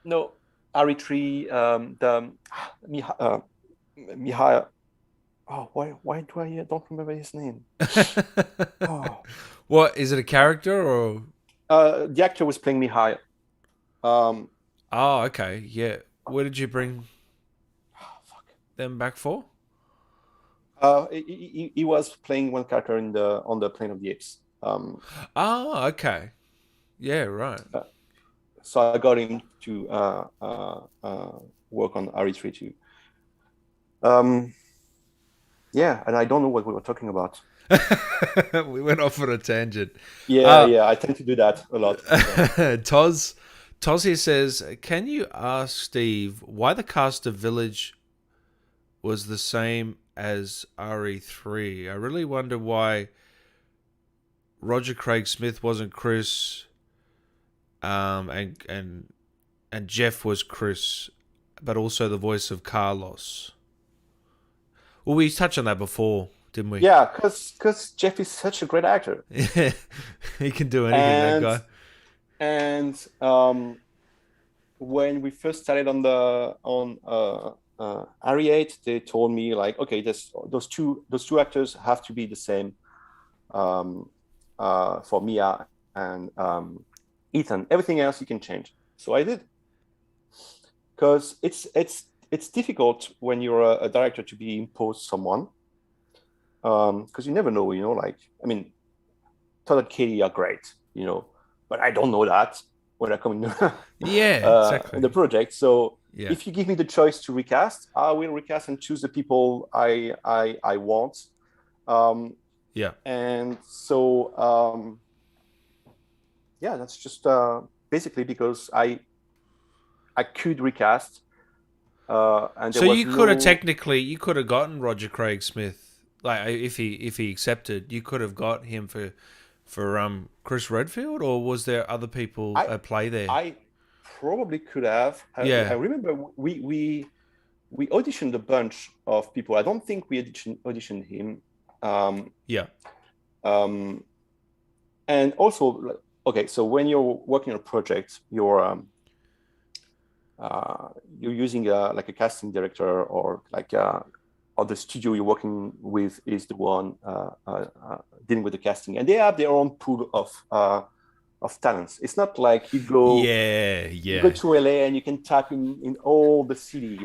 no RE3, the Mihai. Oh, why do I don't remember his name? Oh, What is it? A character or? the actor was playing Mihai. Um, Oh, okay. Yeah. What did you bring fuck. them back for? He was playing one character on the Planet of the Apes. Oh, okay. Yeah. Right. Uh, so I got him to work on RE3 too. Yeah, and I don't know what we were talking about. We went off on a tangent. Yeah, Uh, yeah, I tend to do that a lot. So. Toz here says, "Can you ask Steve why the cast of Village was the same as RE3? I really wonder why Roger Craig Smith wasn't Chris, and Jeff was Chris, but also the voice of Carlos." Well, we touched on that before, didn't we? Yeah, because Jeff is such a great actor, Yeah, he can do anything, that and guy. and when we first started on RE8, they told me like, okay, those two actors have to be the same for Mia and Ethan. Everything else you can change. So I did, because it's difficult when you're a director to be imposed someone, because you never know, like, I mean, Todd and Katie are great, but I don't know that when I come in Yeah, exactly. in the project. So Yeah. If you give me the choice to recast, I will recast and choose the people I want. Yeah. And so yeah, that's just basically because I could recast, and there So was you could have no. technically gotten Roger Craig Smith, like if he accepted, you could have got him for Chris Redfield, or was there other people I at play there? I probably could have. I Yeah. remember we auditioned a bunch of people. I don't think we auditioned him. Um, Yeah. um, and also, okay, so when you're working on a project, you're using like a casting director, or like or the studio you're working with is the one dealing with the casting, and they have their own pool of talents. It's not like Yeah. you go Yeah. to LA and you can tap in all the city,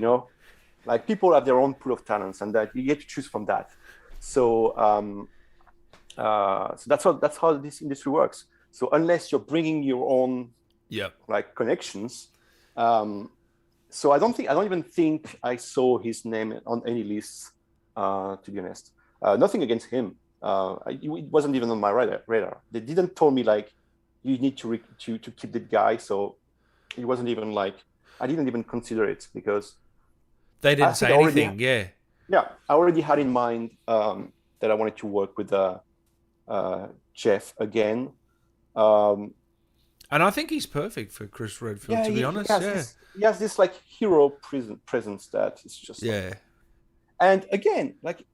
like people have their own pool of talents, and that you get to choose from that. So so that's how this industry works. So unless you're bringing your own Yep. like connections, so I don't even think I saw his name on any lists, to be honest. Nothing against him. It wasn't even on my radar. They didn't tell me like you need to keep that guy. So it wasn't even like I didn't even consider it, because They I didn't think say anything. Yeah. I already had in mind that I wanted to work with Jeff again. Um, And I think he's perfect for Chris Redfield, yeah, to be he honest. has Yeah. this like hero presence that is just like. Yeah. And again, like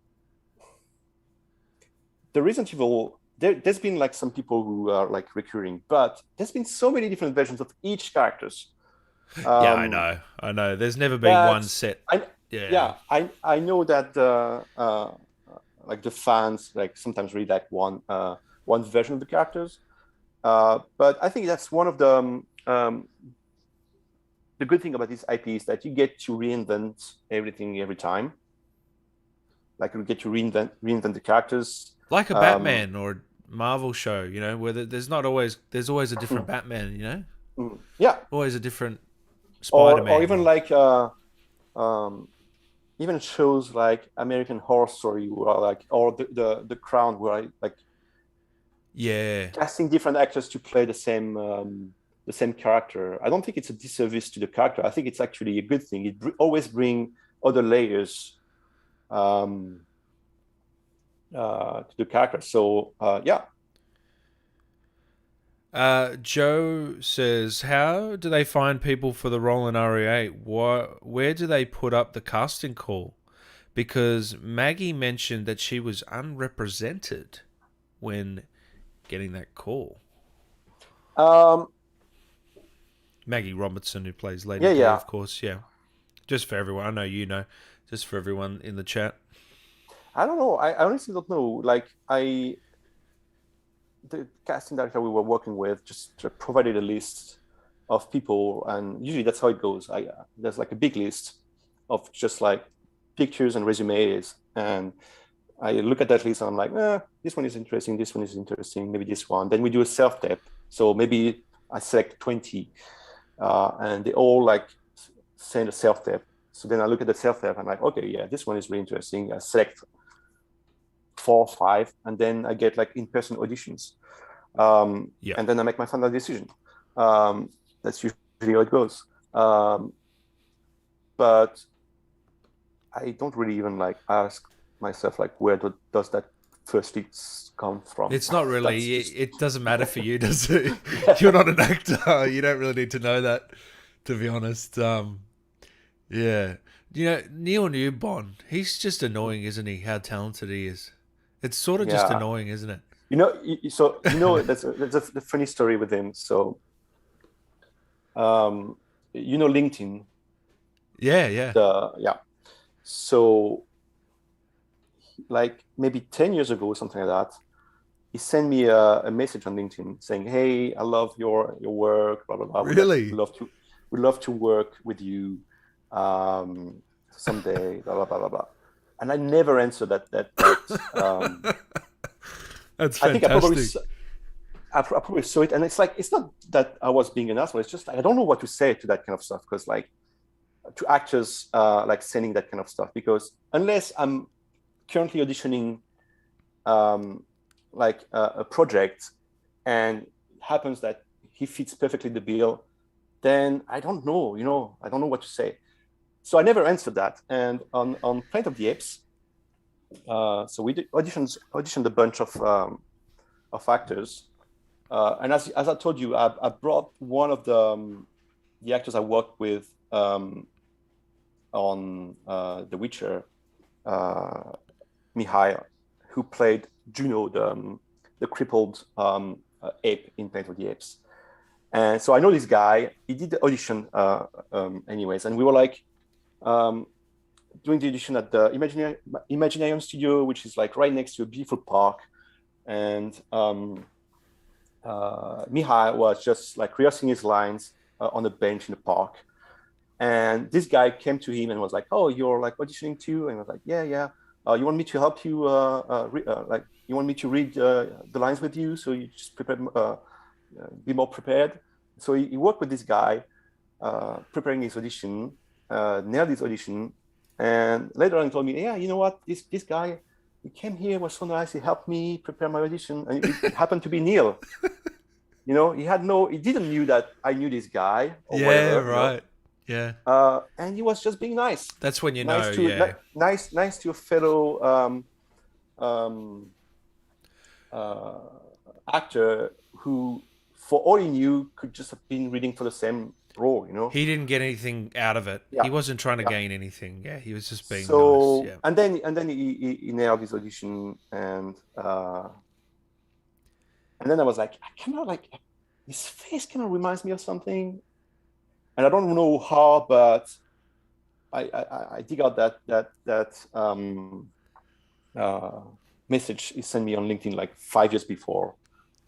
the Resident Evil, there's been like some people who are like recurring, but there's been so many different versions of each characters. Yeah, I know. I know. There's never been one That set. I Yeah. yeah, I know that like the fans like sometimes read like one version of the characters, but I think that's one of the good thing about this IP is that you get to reinvent everything every time. Like you get to reinvent the characters. Like a Batman or a Marvel show, where there's always a different Batman, Yeah, always a different or Spider-Man. even like even shows like American Horror Story, or like or the Crown, where I like Yeah. casting different actors to play the same character. I don't think it's a disservice to the character. I think it's actually a good thing. It always bring other layers to the character. So yeah. Joe says, how do they find people for the role in RE8? Where do they put up the casting call? Because Maggie mentioned that she was unrepresented when getting that call. Maggie Robertson, who plays Lady D, of course, yeah. Just for everyone, I know just for everyone in the chat. I don't know. I honestly don't know. Like the casting director we were working with just provided a list of people, and usually that's how it goes. There's like a big list of just like pictures and resumes, and I look at that list and I'm like, this one is interesting, this one is interesting, maybe this one. Then we do a self-tape. So maybe I select 20, and they all like send a self-tape. So then I look at the self-tape and I'm like, okay, yeah, this one is really interesting. I select 4 or 5, and then I get like in-person auditions. And then I make my final decision. That's usually how it goes. But I don't really even like ask myself like, where does that first lead come from? It's not really. It doesn't matter for you, does it? You're not an actor. You don't really need to know that, to be honest. Yeah. Neil Newbon, he's just annoying, isn't he? How talented he is. It's sort of just annoying, isn't it? That's a funny story with him. So, LinkedIn. Yeah. So, like maybe 10 years ago, or something like that, he sent me a message on LinkedIn saying, "Hey, I love your work. Blah blah blah. Really? We'd love to work with you someday. Blah blah blah blah blah." And I never answered that. That's fantastic. I think I probably saw it, and it's like it's not that I was being an asshole. It's just I don't know what to say to that kind of stuff, because like to actors like sending that kind of stuff, because unless I'm currently auditioning like a project and it happens that he fits perfectly the bill, then I don't know, I don't know what to say. So I never answered that. And on Planet of the Apes, so we auditioned a bunch of actors. And as I told you, I brought one of the actors I worked with on The Witcher, Mihai, who played Juno, the crippled ape in Planet of the Apes. And so I know this guy. He did the audition anyways, and we were like doing the audition at the Imaginarium Studio, which is like right next to a beautiful park. And Mihai was just like rehearsing his lines on a bench in the park. And this guy came to him and was like, "Oh, you're like auditioning too?" And I was like, "Yeah, yeah. You want me to help you? Like, you want me to read the lines with you, so you just prepare, be more prepared." So he worked with this guy, preparing his audition, nailed his audition, and later on he told me, "Yeah, you know what? This guy, he came here, was so nice. He helped me prepare my audition, and it happened to be Neil. He didn't knew that I knew this guy or whatever. Right. Yeah. And he was just being nice. That's when you nice know, to, nice to a fellow actor who, for all he knew, could just have been reading for the same role, He didn't get anything out of it. Yeah. He wasn't trying to gain anything. Yeah, he was just being so, nice. Yeah. And then he nailed his audition, and then I was like, I kind of like, his face kind of reminds me of something. And I don't know how, but I dig out that message he sent me on LinkedIn like 5 years before.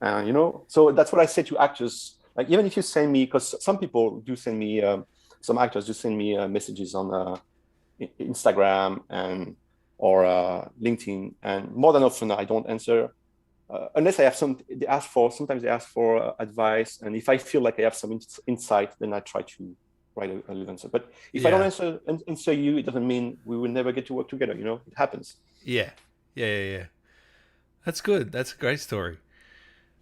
So that's what I say to actors. Like, even if you send me, because some people do send me, some actors do send me messages on Instagram or LinkedIn, and more than often I don't answer. Unless I have sometimes they ask for advice, and if I feel like I have some insight, then I try to write a little answer. But if I don't answer you, it doesn't mean we will never get to work together. It happens. Yeah. That's good. That's a great story.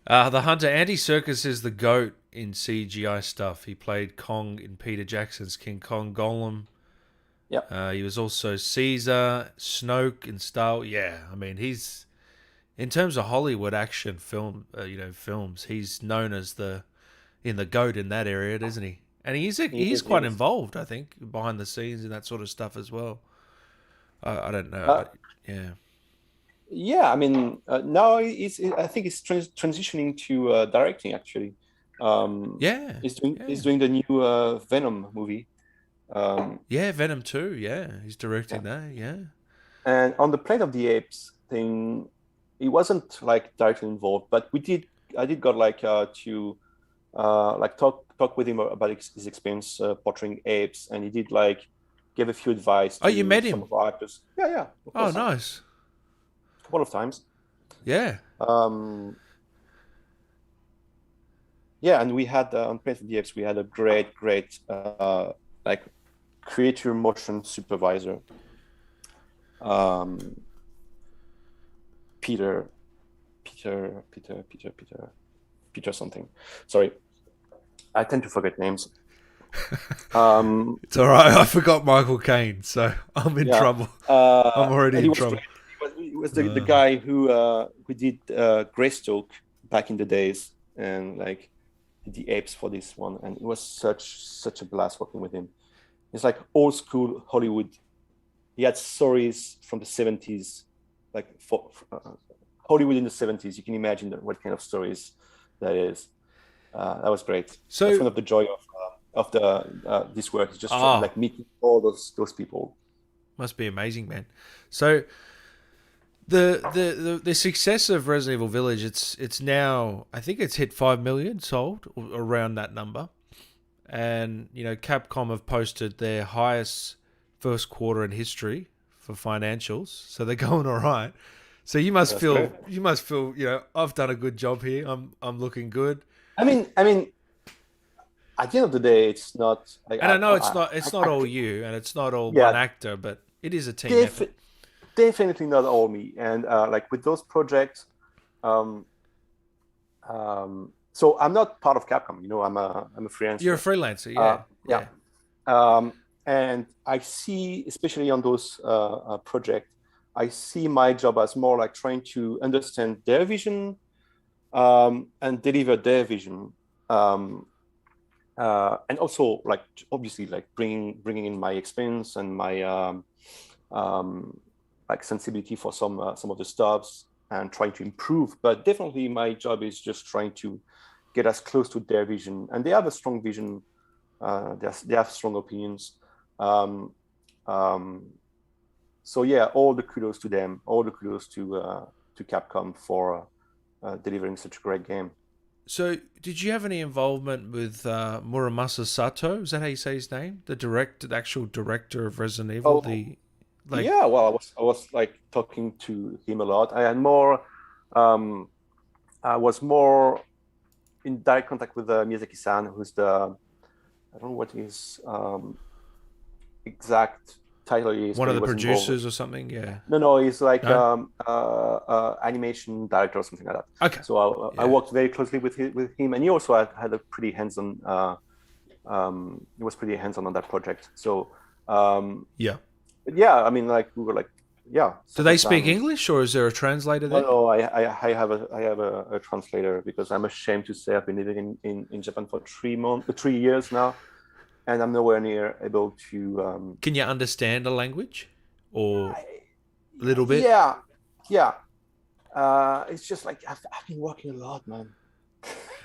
The Hunter, Andy Serkis is the GOAT in CGI stuff. He played Kong in Peter Jackson's King Kong Golem. Yeah. He was also Caesar, Snoke in Star Wars. Yeah, I mean, he's... In terms of Hollywood action film, films, he's known as the GOAT in that area, isn't he? And he's quite involved, I think, behind the scenes and that sort of stuff as well. I don't know, but yeah. Yeah, I mean, now I think he's transitioning to directing. Actually, he's doing the new Venom movie. Venom 2. Yeah, he's directing that. Yeah, and on the Planet of the Apes thing, he wasn't like directly involved, but I did got like to like talk with him about his experience portraying apes, and he did like give a few advice to you met him? some of our actors. Yeah. Oh, nice. A couple of times. Yeah. And we had on Planet of the Apes, we had a great like creature motion supervisor. Peter something. Sorry, I tend to forget names. It's all right. I forgot Michael Caine, so I'm in trouble. I'm already in trouble. He was the guy who did Greystoke back in the days, and like did the apes for this one, and it was such a blast working with him. It's like old school Hollywood. He had stories from the 70s. Like for Hollywood in the 70s, you can imagine what kind of stories that is. That was great. So that's one of the joy of this work is just like meeting all those people. Must be amazing, man. So the success of Resident Evil Village, it's now, I think it's hit 5 million sold, or around that number, and Capcom have posted their highest first quarter in history for financials, so they're going all right. So you must feel, I've done a good job here. I'm looking good. I mean, at the end of the day, it's not like And I know it's not all you, and it's not all one yeah, actor, but it is a team effort. def- definitely not all me. And like with those projects, um, so I'm not part of Capcom. I'm a You're a freelancer. freelancer, Uh, yeah, yeah, yeah. and I see, especially on those projects, I see my job as more like trying to understand their vision and deliver their vision. And also like obviously like bringing in my experience and my um, like sensibility for some of the stuffs and trying to improve. But definitely my job is just trying to get as close to their vision, and they have a strong vision. They have strong opinions. Um, um, so yeah, all the kudos to them. All the kudos to Capcom for delivering such a great game. So, did you have any involvement with Muramasa Sato? Is that how you say his name? The actual director of Resident Evil. Oh, The like, yeah, well, I was like talking to him a lot. Um, I was more in direct contact with Miyazaki-san, who's I don't know what his exact title is, one but of he the was involved. producers or something. Yeah. No, he's like No. animation director or something like that. Okay. So I Yeah. worked very closely with him, and he also had a pretty hands-on. He was pretty hands-on on that project. So Yeah. yeah, I mean, like we were like, yeah, Do they second speak time. English, or is there a translator No, there? no, I have a translator because I'm ashamed to say I've been living in Japan for 3 years now, and I'm nowhere near able to. Can you understand a language, or a little bit? Yeah, yeah. It's just like I've been working a lot, man.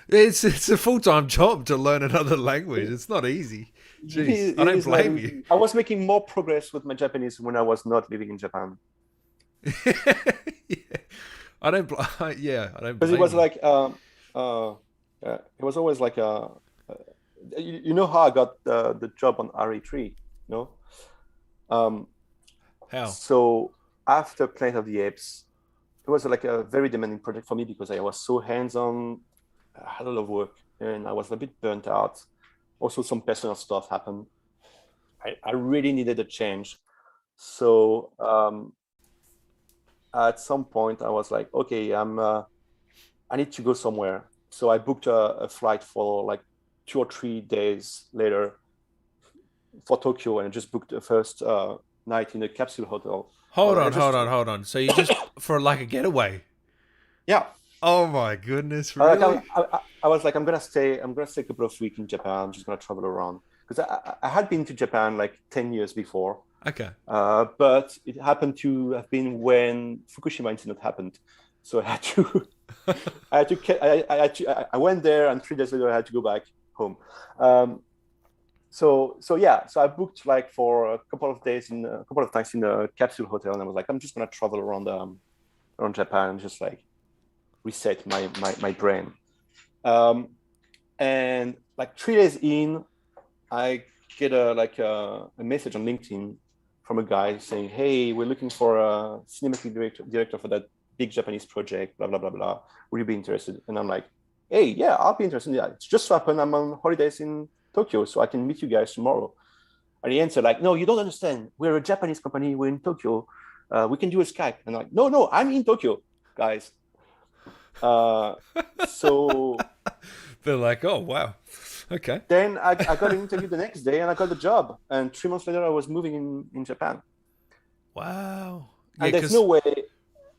It's a full-time job to learn another language. It's not easy. Jeez, I It don't is not blame you. easy. I was making more progress with my Japanese when I was not living in Japan Yeah. I don't. Yeah, I don't because it blame was you. like it was always like you know how I got the job on RE3, no? Um, How? so after Planet of the Apes, it was like a very demanding project for me because I was so hands-on. I had a lot of work and I was a bit burnt out. Also, some personal stuff happened. I really needed a change. So at some point, I was like, okay, I need to go somewhere. So I booked a flight for like 2 or 3 days later for Tokyo, and I just booked the first night in a capsule hotel. Hold I on, hold just on, hold on. So you just for like a getaway? yeah. Oh my goodness, Like really? I was like, I'm gonna stay a couple of weeks in Japan. I'm just gonna travel around because I had been to Japan like 10 years before, Okay. but it happened to have been when Fukushima incident happened, so I had to I went there, and 3 days later I had to go back home. Um, so yeah, so I booked like for a couple of days in a couple of times in a capsule hotel, and I was like, I'm just gonna travel around Japan and just like reset my brain. Um, and like 3 days in, I get a message on LinkedIn from a guy saying, "Hey, we're looking for a cinematic director for that big Japanese project. Blah blah blah blah. Would you be interested?" And I'm like, "Hey, yeah, I'll be interested. Yeah, it's just so happened I'm on holidays in Tokyo, so I can meet you guys tomorrow." And he answered like, "No, you don't understand. We're a Japanese company. We're in Tokyo. We can do a Skype." And I'm like, "No, no, I'm in Tokyo, guys." Uh, so They're like, oh wow, okay, then I got an interview the next day and I got the job. And 3 months later, I was moving in Japan. wow, yeah, And there's no because way.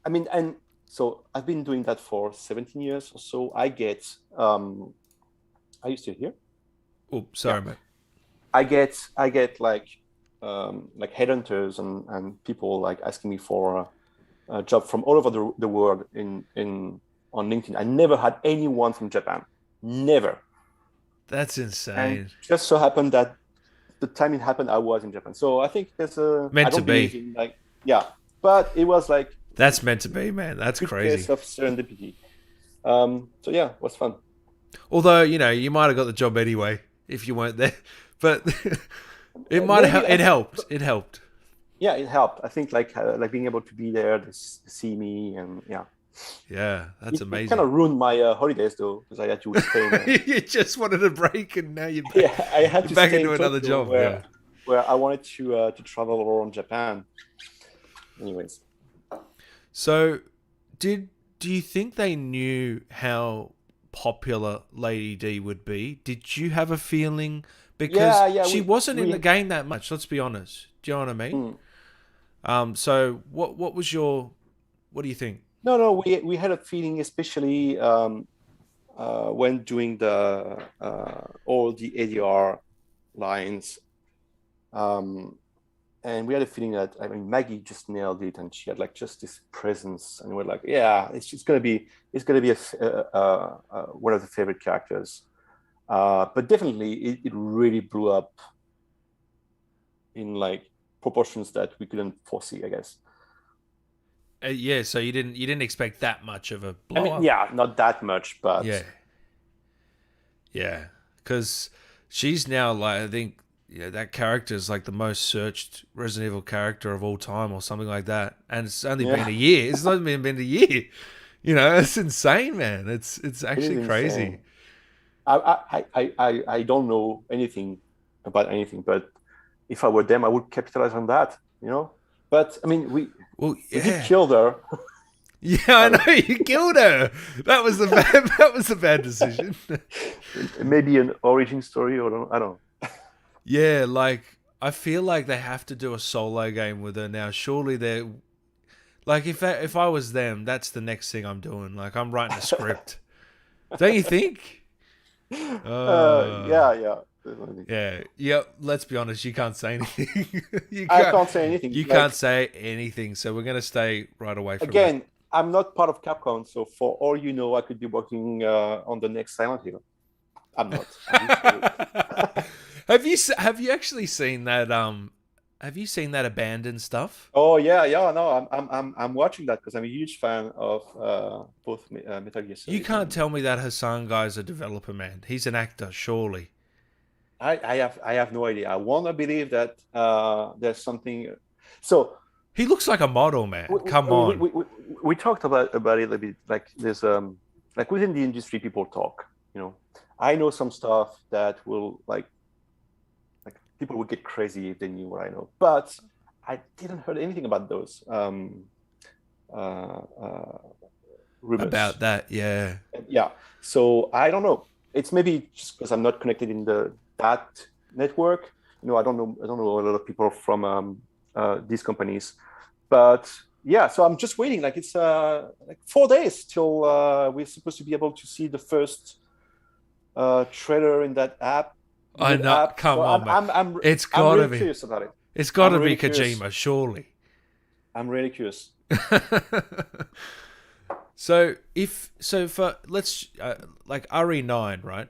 I mean, and so I've been doing that for 17 years or so. Are you still here? oh, Yeah. sorry, mate. I get like headhunters and people like asking me for a job from all over the world in on LinkedIn. I never had anyone from Japan. Never. That's And insane. just so happened that the time it happened, I was in Japan. So I think I Meant to don't believe be. in like, yeah, but it was like That's meant to be, man. That's good case crazy. of serendipity. So yeah, it was fun. Although you might have got the job anyway if you weren't there, but it might have. Maybe It helped. It helped. yeah, it helped. I think like being able to be there, to see me, and yeah. Yeah, that's It kind of amazing. ruined my holidays though, because I had to stay in. You just wanted a break, and now Yeah, I had you're to back stay into in another Tokyo job. Yeah. where I wanted to travel around Japan. Anyways, So, did do you think they knew how popular Lady D would be? Did you have a feeling because yeah, she wasn't in the we game that much? Let's be honest. Do you know what I mean? mm. So what was your what do you think? No, we had a feeling, especially when doing the all the ADR lines. Um, and we had a feeling that I mean Maggie just nailed it, and she had like just this presence, and we're like, yeah, it's gonna be one of the favorite characters. But definitely, it really blew up in like proportions that we couldn't foresee, I guess. Yeah, so you didn't expect that much of a I blow mean, up. yeah, not that much, but Yeah, yeah, because she's now like I think that character is like the most searched Resident Evil character of all time or something like that, and it's only been yeah, a year. It's not even been a year. You know, it's insane, man. It's it is actually crazy. insane. I don't know anything about anything, but if I were them, I would capitalize on that, you know. But I mean, Well, we did yeah, kill her. yeah, I I know you killed her. That was the bad, that was a bad decision. maybe an origin story, or I don't know. Yeah, like I feel like they have to do a solo game with her now. Surely they're like if I was them, that's the next thing I'm doing. Like I'm writing a script. Don't you think? Uh Yeah, definitely. yeah. Yeah, let's be honest, you can't say anything. I can't say anything. You can't Like say anything, so we're gonna stay right away from it. again, I'm not part of Capcom, so for all you know, I could be working on the next Silent Hill. I'm not. I wish I would. Have you actually seen that have you seen that abandoned stuff? Oh yeah. No, I'm watching that because I'm a huge fan of both Metal Gear You Solid can't and tell me that Hassan guy's a developer, man. He's an actor, surely. I have no idea. I want to believe that there's something. So He looks like a model, man. Come we, we, on. we, we we talked about it a bit. Like there's like within the industry, people talk. You know, I know some stuff that will like people would get crazy if they knew what I know, but I didn't heard anything about those uh, uh, rumors. About that, yeah. Yeah, so I don't know. It's maybe just because I'm not connected in the that network. You know, I don't know a lot of people from these companies, but yeah. So I'm just waiting. Like it's like 4 days till we're supposed to be able to see the first trailer in that app, in I that know. app. So Come on, man. It's I'm gotta really be. curious about it. It's I'm gotta be really curious. Kojima, surely. I'm really curious. So if so for let's like RE9, right?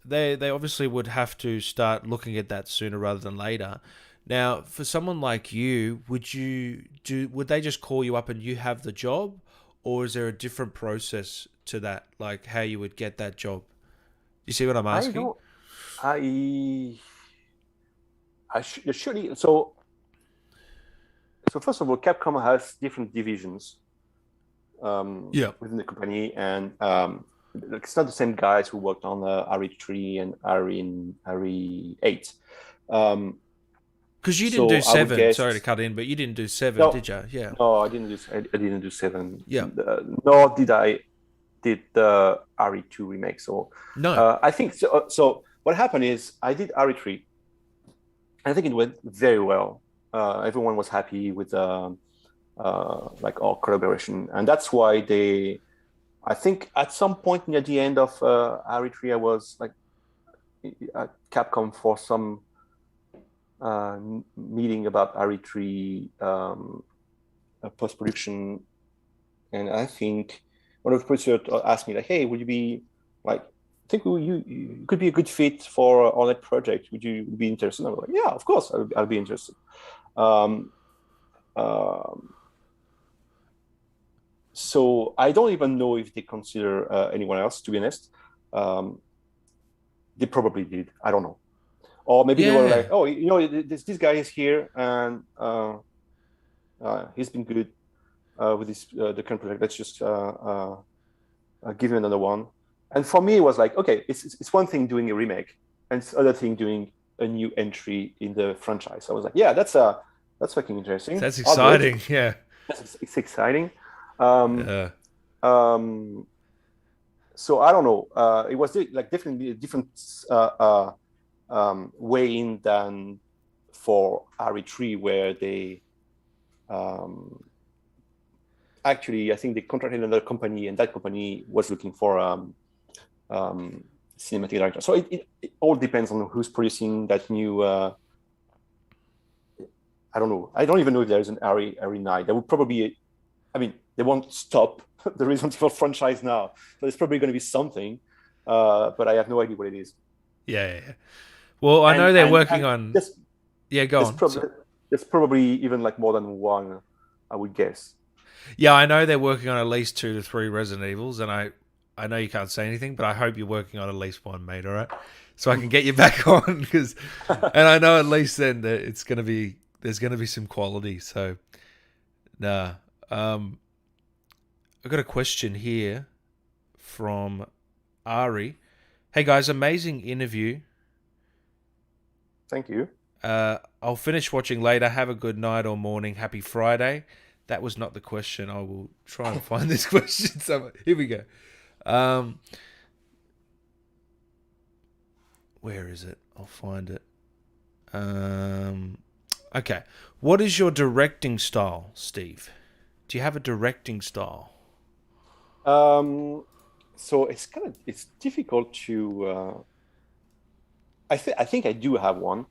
They obviously would have to start looking at that sooner rather than later. Now, for someone like you, would they just call you up and you have the job, or is there a different process to that, like how you would get that job? You see what I'm I asking? don't. I surely. So first of all, Capcom has different divisions Yeah. within the company, and it's not the same guys who worked on RE3 and RE8. Um, Because you didn't do so I would seven. Sorry to guess cut in, but you didn't do seven, no, did you? Yeah. no, I didn't do seven. Yeah. Nor did I did the RE2 remake. So No. I think so. So what happened is I did RE3. I think it went very well. Everyone was happy with like our collaboration, and that's why they. I think at some point near the end of RE3, I was like at Capcom for some meeting about RE3 post production, and I think one of the producers asked me like, "Hey, would you be like, I think you could be a good fit for on that project. Would you be interested?" I was like, "Yeah, of course, I'll be interested." Um, um, so I don't even know if they consider anyone else. To be honest, um, they probably did. I don't know, or maybe they were Yeah. like, "Oh, you know, this guy is here and he's been good. with this the current project. Let's just give him another one. And for me, it was like, okay, it's one thing doing a remake, and it's other thing doing a new entry in the franchise. So I was like, yeah, that's fucking interesting. That's exciting. Yeah. It's exciting. Um, Yeah. so I don't know. It was like definitely a different way in than for RE3, where they actually, I think they contracted another company, and that company was looking for cinematic director. So it all depends on who's producing that new. I don't know. I don't even know if there's an RE9. There would probably, I mean, they won't stop the Resident Evil franchise now, so there's probably going to be something, but I have no idea what it is. Yeah. Well, I know they're working on. Yeah, go on. There's probably even like more than one, I would guess. Yeah, I know they're working on at least 2 to 3 Resident Evils, and I know you can't say anything, but I hope you're working on at least one, mate. All right, so I can get you back on and I know at least then that there's gonna be some quality. So, nah. I've got a question here from Ari. Hey guys, amazing interview. Thank you. I'll finish watching later. Have a good night or morning. Happy Friday. That was not the question. I will try and find this question somewhere. Here we go. Where is it? I'll find it. Okay. What is your directing style, Steve? Do you have a directing style? So it's difficult to. I think I do have one,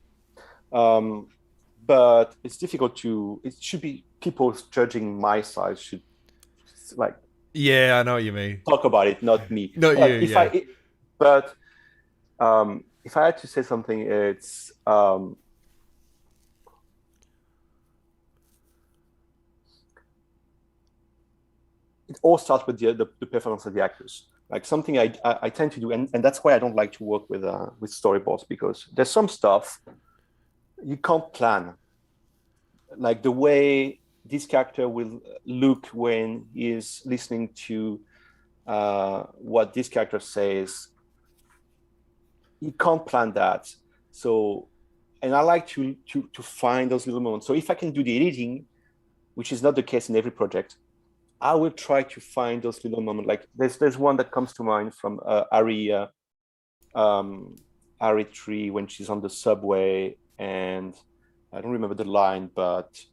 but it's difficult to. It should be people judging my size should like. Yeah, I know what you mean. Talk about it, not me. Not but you. If Yeah. if I had to say something, it's it all starts with the performance of the actors. Like something I tend to do, and that's why I don't like to work with storyboards, because there's some stuff you can't plan. Like the way this character will look when he is listening to what this character says, you can't plan that. So, and I like to find those little moments. So if I can do the editing, which is not the case in every project, I will try to find those little moments. Like there's one that comes to mind from RE3 when she's on the subway, and I don't remember the line, but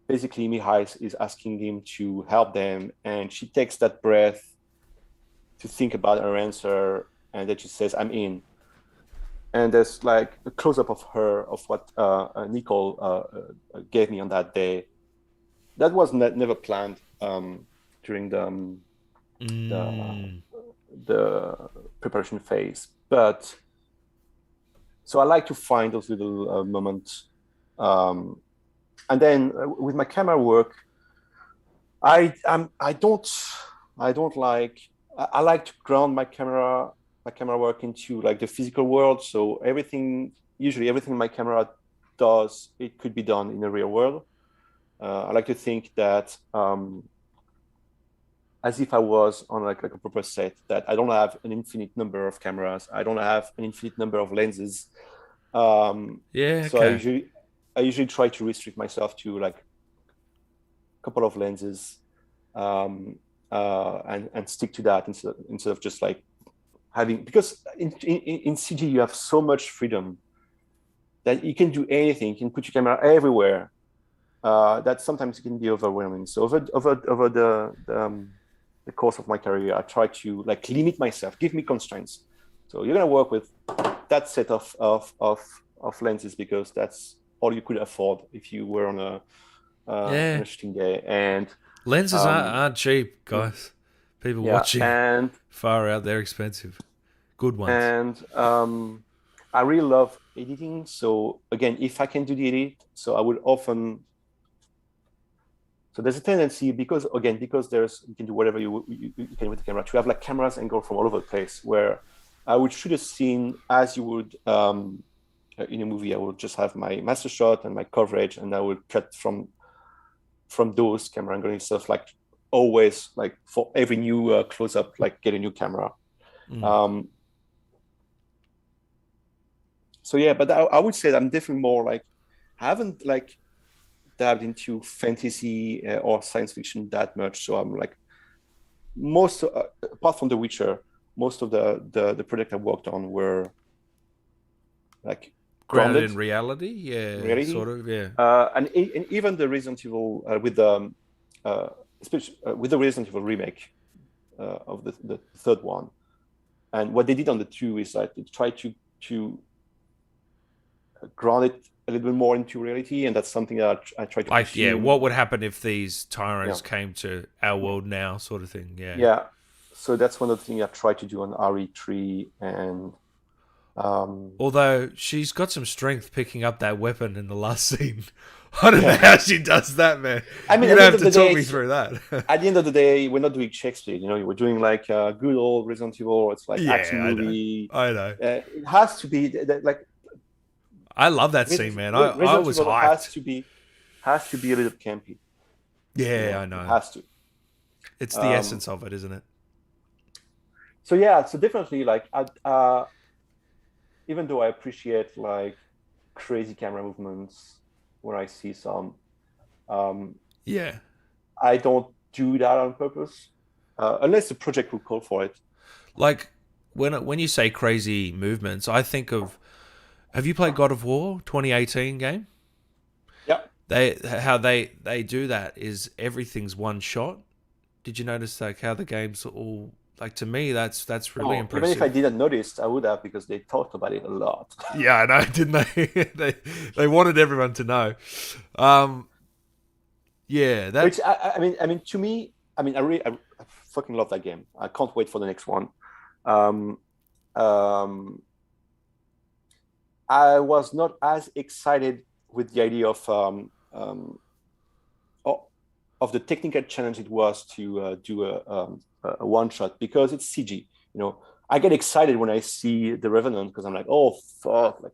basically Mihai is asking him to help them, and she takes that breath to think about her answer, and then she says, "I'm in." And there's like a close-up of her, of what Nicole gave me on that day. That was never planned during the preparation phase. But so I like to find those little moments. And then with my camera work, I like to ground my camera work into like the physical world. So usually everything my camera does, it could be done in the real world. I like to think that as if I was on like a proper set, that I don't have an infinite number of cameras. I don't have an infinite number of lenses. Yeah. So Okay. I usually try to restrict myself to like a couple of lenses, and stick to that instead of just like having, because in CG you have so much freedom that you can do anything. You can put your camera everywhere. That sometimes it can be overwhelming. So over the course of my career, I try to like limit myself, give me constraints. So you're gonna work with that set of lenses because that's all you could afford if you were on a shooting day. And lenses aren't cheap, guys. People watching, and far out, they're expensive. Good ones. And I really love editing. So again, if I can do the edit, so I would often. So there's a tendency because you can do whatever you can with the camera, to have like cameras angled from all over the place, where I would shoot a scene as you would in a movie. I would just have my master shot and my coverage, and I would cut from from those camera angles instead of like always like for every new close up, like get a new camera. So yeah, but I would say that I'm definitely more like, I haven't like dived into fantasy or science fiction that much. So I'm like, most apart from The Witcher, most of the project I worked on were like Grounded grounded in reality, yeah, reality. sort of, yeah. And even the Resident Evil especially with the Resident Evil remake of the third one, and what they did on the two is like they tried to ground it a little bit more into reality, and that's something that I try to Like, push. yeah, what would happen if these tyrants came to our world now, sort of thing, yeah. Yeah, so that's one of the things I try to do on RE3, and although she's got some strength picking up that weapon in the last scene. I don't know how she does that, man. I mean, you're gonna have to talk me through that. At the end of the day, we're not doing Shakespeare, you know, we're doing like good old Resident Evil. It's like action movie. I know. It has to be like. I love that scene, man. I was Evil hyped. Has to be a little campy. Yeah, you know, I know. It has to. It's the essence of it, isn't it? So yeah, so definitely like even though I appreciate like crazy camera movements when I see some, yeah, I don't do that on purpose unless the project will call for it. Like when you say crazy movements, I think of. Have you played God of War 2018 game? Yeah. How they do that is everything's one shot. Did you notice like how the game's all like, to me that's really impressive. Even if I didn't notice, I would have, because they talked about it a lot. Yeah, I know, didn't they? they wanted everyone to know. Yeah, that. Which I mean, to me, I mean, I fucking love that game. I can't wait for the next one. I was not as excited with the idea of the technical challenge it was to do a one shot, because it's CG. You know, I get excited when I see the Revenant, because I'm like, oh fuck, like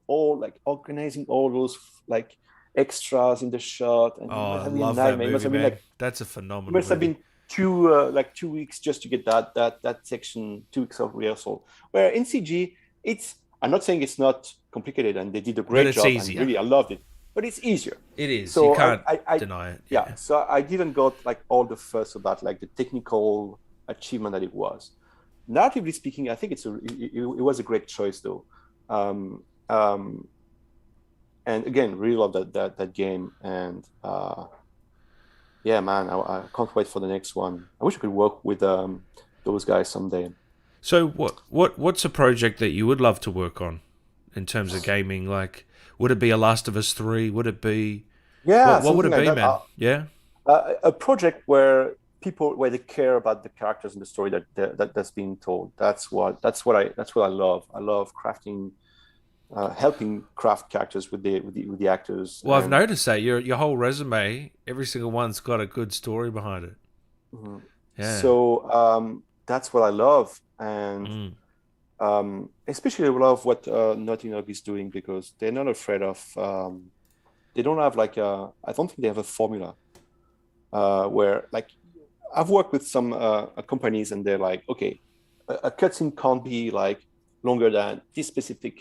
organizing all those like extras in the shot, and I love that movie, man. Like, that's a phenomenal. It must have been 2 weeks just to get that section, 2 weeks of rehearsal. Where in CG, I'm not saying it's not complicated, and they did a great job. Easier. And really, I loved it. But it's easier. It is. So you can't deny it. Yeah. So I didn't got like all the fuss about like the technical achievement that it was. Narratively speaking, I think it was a great choice though. And again, really love that game. And yeah, man, I can't wait for the next one. I wish I could work with those guys someday. So what's a project that you would love to work on in terms of gaming? Like, would it be a Last of Us 3? Would it be... Yeah. What would it be, man? Yeah? A project where they care about the characters and the story that's being told. That's what I love. I love crafting, helping craft characters with the actors. Well, I've noticed that your whole resume, every single one's got a good story behind it. Mm-hmm. Yeah. So that's what I love, and especially I love what Naughty Dog is doing, because they're not afraid of. They don't have like I don't think they have a formula where, like, I've worked with some companies, and they're like, okay, a cutscene can't be like longer than this specific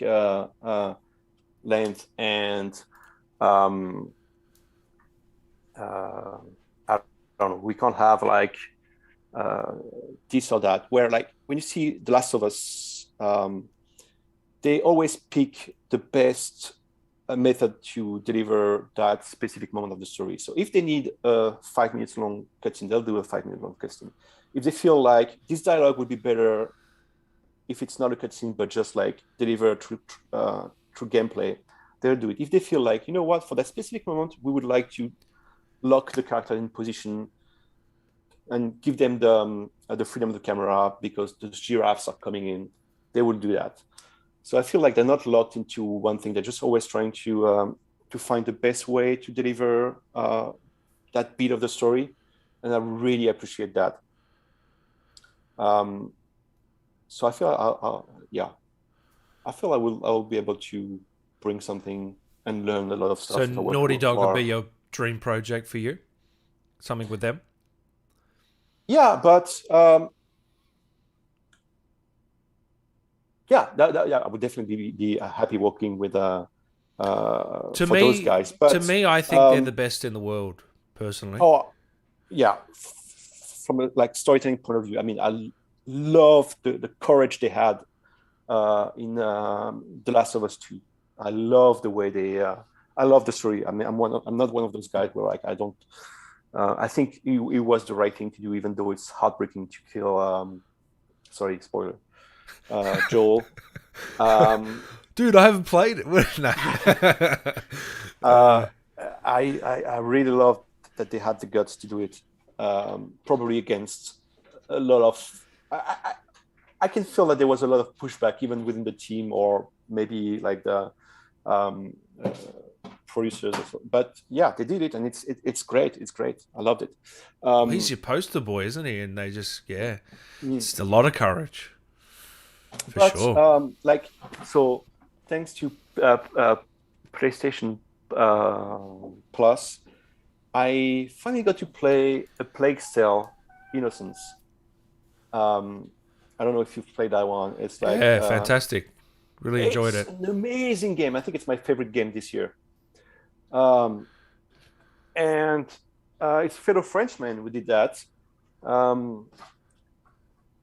length, and I don't know, we can't have like this or that. Where like when you see The Last of Us, they always pick the best method to deliver that specific moment of the story. So if they need a 5 minutes long cutscene, they'll do a 5 minute long cutscene. If they feel like this dialogue would be better if it's not a cutscene but just like deliver through gameplay, they'll do it. If they feel like, you know what, for that specific moment, we would like to lock the character in position and give them the freedom of the camera because the giraffes are coming in, they will do that. So I feel like they're not locked into one thing. They're just always trying to find the best way to deliver that beat of the story, and I really appreciate that. So I feel I will be able to bring something and learn a lot of stuff. So Naughty Dog would be your dream project for you? something with them? Yeah, but yeah, I would definitely be happy working with To for those me, guys. But I think they're the best in the world, personally. oh yeah, from a like storytelling point of view, I mean, I love the courage they had in The Last of Us 2. I love the way they. I love the story. I mean, I'm not one of those guys where like I don't. I think it was the right thing to do, even though it's heartbreaking to kill. Sorry, spoiler. Joel. Dude, I haven't played it. No. uh, I really love that they had the guts to do it. Probably against a lot of. I can feel that there was a lot of pushback even within the team, or maybe like the um, uh, producers. But yeah, they did it, and it's great. It's great. I loved it. Well, he's your poster boy, isn't he? And they just, it's a lot of courage. For But sure. like so, thanks to PlayStation Plus, I finally got to play A Plague Tale: Innocence. I don't know if you've played that one. It's like Yeah, fantastic. Really enjoyed it's it. an amazing game. I think it's my favorite game this year. Um, and it's a fellow Frenchman who did that. Um,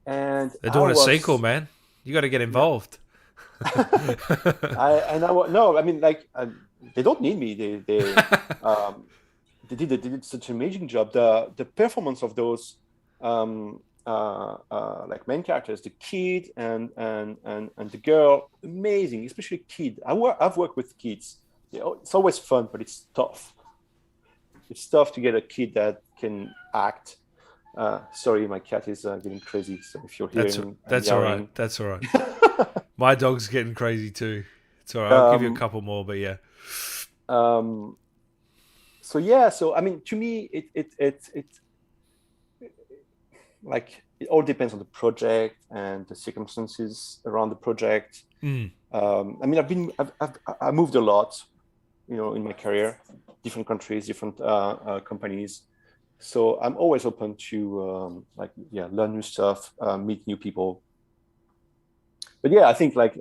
and They're I doing a sequel, was man. You got to get yeah. involved. No, I mean like they don't need me. Um, they did such an amazing job. The performance of those like main characters, the kid and the girl, amazing. Especially kid. I've worked with kids. It's always fun, but it's tough. It's tough to get a kid that can act. Sorry, my cat is getting crazy. So if you're That's hearing that's all right. yelling, That's all right. My dog's getting crazy too. It's all right. I'll give you a um, couple more, but yeah. um, so yeah. So I mean, to me, it like it all depends on the project and the circumstances around the project. Mm. I mean, I moved a lot, in my career, different countries, different companies. So I'm always open to learn new stuff, meet new people. But yeah, I think like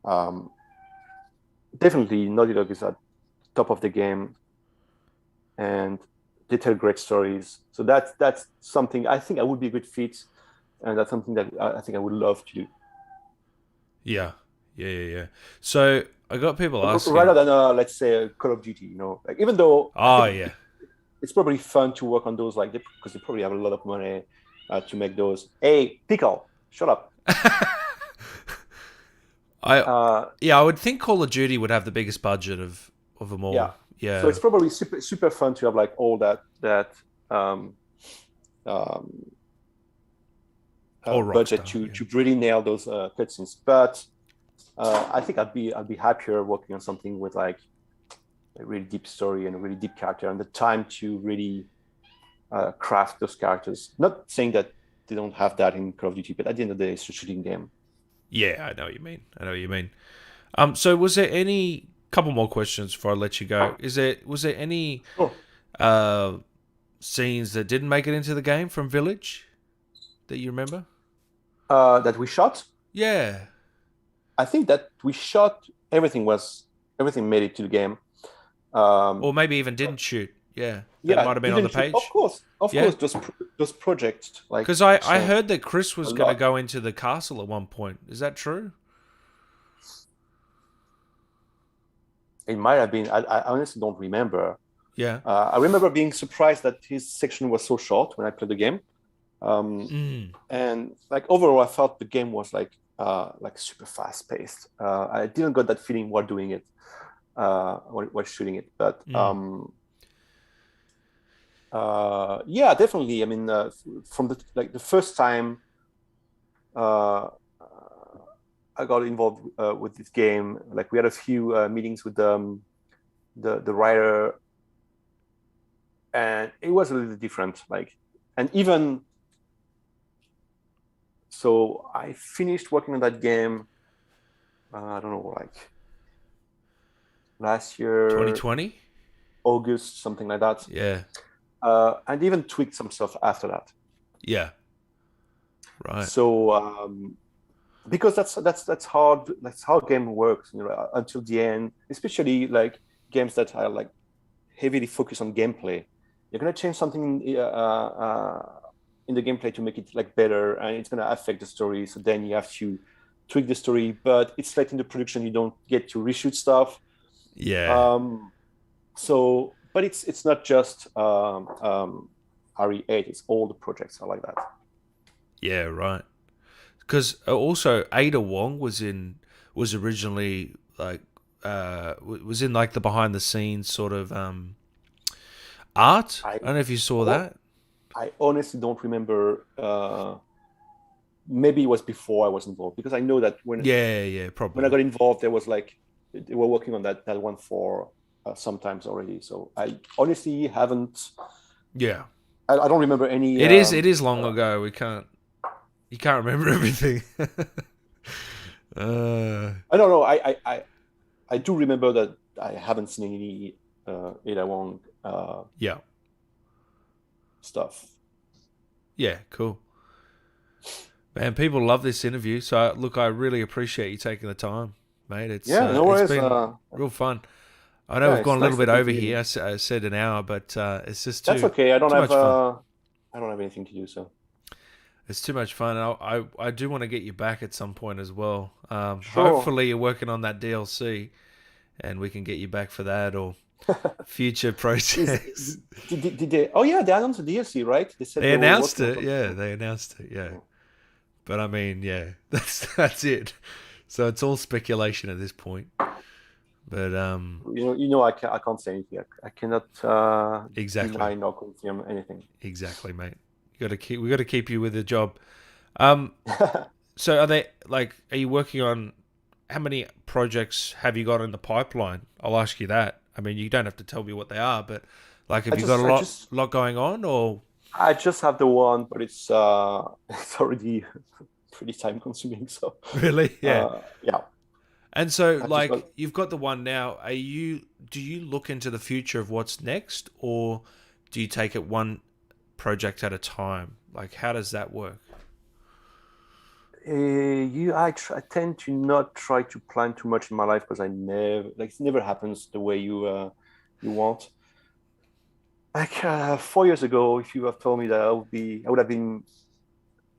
um, definitely Naughty Dog is at top of the game, and they tell great stories. So that's something I think I would be a good fit, and that's something that I think I would love to do. Yeah. Yeah. So I got people Rather asking. than let's say a Call of Duty, like even though I Oh think yeah. it's probably fun to work on those because they probably have a lot of money to make those. Hey, pickle, shut up. I Uh, Yeah, I would think Call of Duty would have the biggest budget of them yeah, all. so Yeah. it's probably super fun to have like all that um, um, Or budget Rockstar. to Yeah. really nail those cutscenes. But I think I'd be happier working on something with like a really deep story and a really deep character and the time to really craft those characters. Not saying that they don't have that in Call of Duty, but at the end of the day, it's a shooting game. Yeah, I know what you mean. So was there any couple more questions before I let you go? Was there any Oh, uh scenes that didn't make it into the game from Village that you remember? that we shot. Yeah. I think that we shot everything made it to the game. Or Um, maybe even didn't shoot. Yeah. That yeah, might have been on the didn't shoot. page. Of Yeah. course, those projects like Because I change heard that Chris a was going to lot. go into the castle at one point. Is that true? It might have been. I honestly don't remember. Yeah. I remember being surprised that his section was so short when I played the game. Um, Mm. and like overall, I felt the game was like super fast paced. I didn't get that feeling while doing it, while shooting it. But Mm. yeah, definitely. I mean, from the first time uh, I got involved with this game, like we had a few meetings with the writer, and it was a little different. Like, and even so, I finished working on that game. I don't know, like last year, 2020? August, something like that. Yeah. and even tweaked some stuff after that. Yeah. Right. So because that's hard. That's how game works, until the end. Especially like games that are like heavily focused on gameplay. You're gonna change something in the gameplay to make it like better, and it's gonna affect the story. So then you have to tweak the story. But it's like in the production, you don't get to reshoot stuff. Yeah. So, but it's not just RE8. It's all the projects are like that. Yeah. Right. Because also Ada Wong was originally like was in like the behind the scenes sort of art. I I don't know if you saw that. I honestly don't remember. Maybe it was before I was involved, because I know that when Yeah. I Probably. got involved, there was like they were working on that one for sometimes already. So I honestly haven't. Yeah. I don't remember any. It is long ago. You can't remember everything. I don't know. I do remember that I haven't seen any Ada Wong Yeah. stuff. Yeah. Cool. Man, people love this interview. So look, I really appreciate you taking the time, mate. Yeah, no It's worries. been real fun. I know Yeah, we've it's gone a little nice bit talking over to here. you. I said an hour, but it's just That's too okay. too much fun. I don't have anything to do. So It's too much fun. I do want to get you back at some point as well. sure. Hopefully, you're working on that DLC, and we can get you back for that or future Is projects. did they? Oh yeah, they announced the DLC, right? They said They they were announced working on it, yeah. something. They announced it, yeah. Oh. But I mean, yeah, that's it. So it's all speculation at this point. But I can't say anything. I cannot exactly, deny nor confirm anything. exactly, mate. We got to keep you with the job. Um, so are they like? Are you working on? How many projects have you got in the pipeline? I'll ask you that. I mean, you don't have to tell me what they are, but like, have you got a I lot going on, or I just have the one, but it's it's already pretty time consuming. So really? Yeah. yeah, And so, I've just got. like, you've got the one now. Do you look into the future of what's next, or do you take it one project at a time? Like, how does that work? I tend to not try to plan too much in my life, because it never happens the way you want. Like 4 years ago, if you have told me that I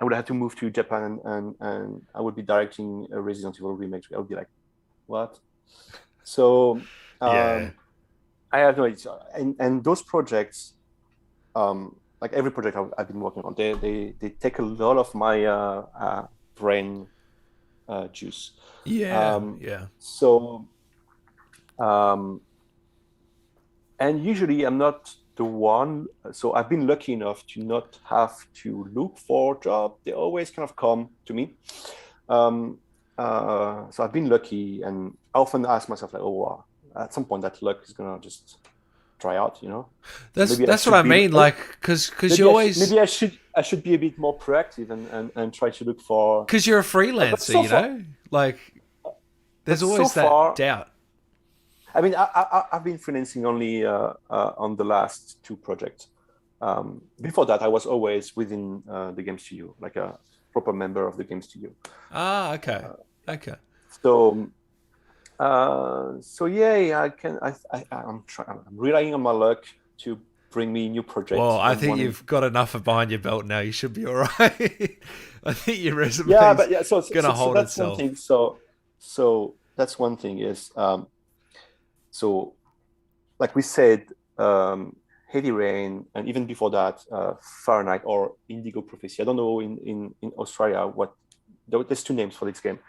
would have to move to Japan, and I would be directing a Resident Evil remake, I would be like, what? So Yeah. I have no idea. And those projects, like every project I've been working on, they take a lot of my brain juice. Yeah. Yeah. So um, and usually I'm not the one. So I've been lucky enough to not have to look for a job. They always kind of come to me. Um, so I've been lucky, and I often ask myself like, oh, wow, at some point that luck is gonna just dry out, Maybe I That's what should I be. mean. Like, cause you always Maybe I should be a bit more proactive, and try to look for. because you're a But freelancer, so far, like but there's so always that far, doubt. I mean, I've been freelancing only on the last two projects. Before that, I was always within the game studio, like a proper member of the game studio. Ah, okay, Uh, okay. so, so yeah, I'm relying on my luck to bring me new Well, projects I when think one. you've got enough behind your belt now. You should be all right. I think your Yeah, resume's but yeah, gonna so hold that's one itself. thing. So that's one thing is so like we said, Heavy Rain, and even before that, Fahrenheit or Indigo Prophecy. I don't know in Australia what there's two names for this game.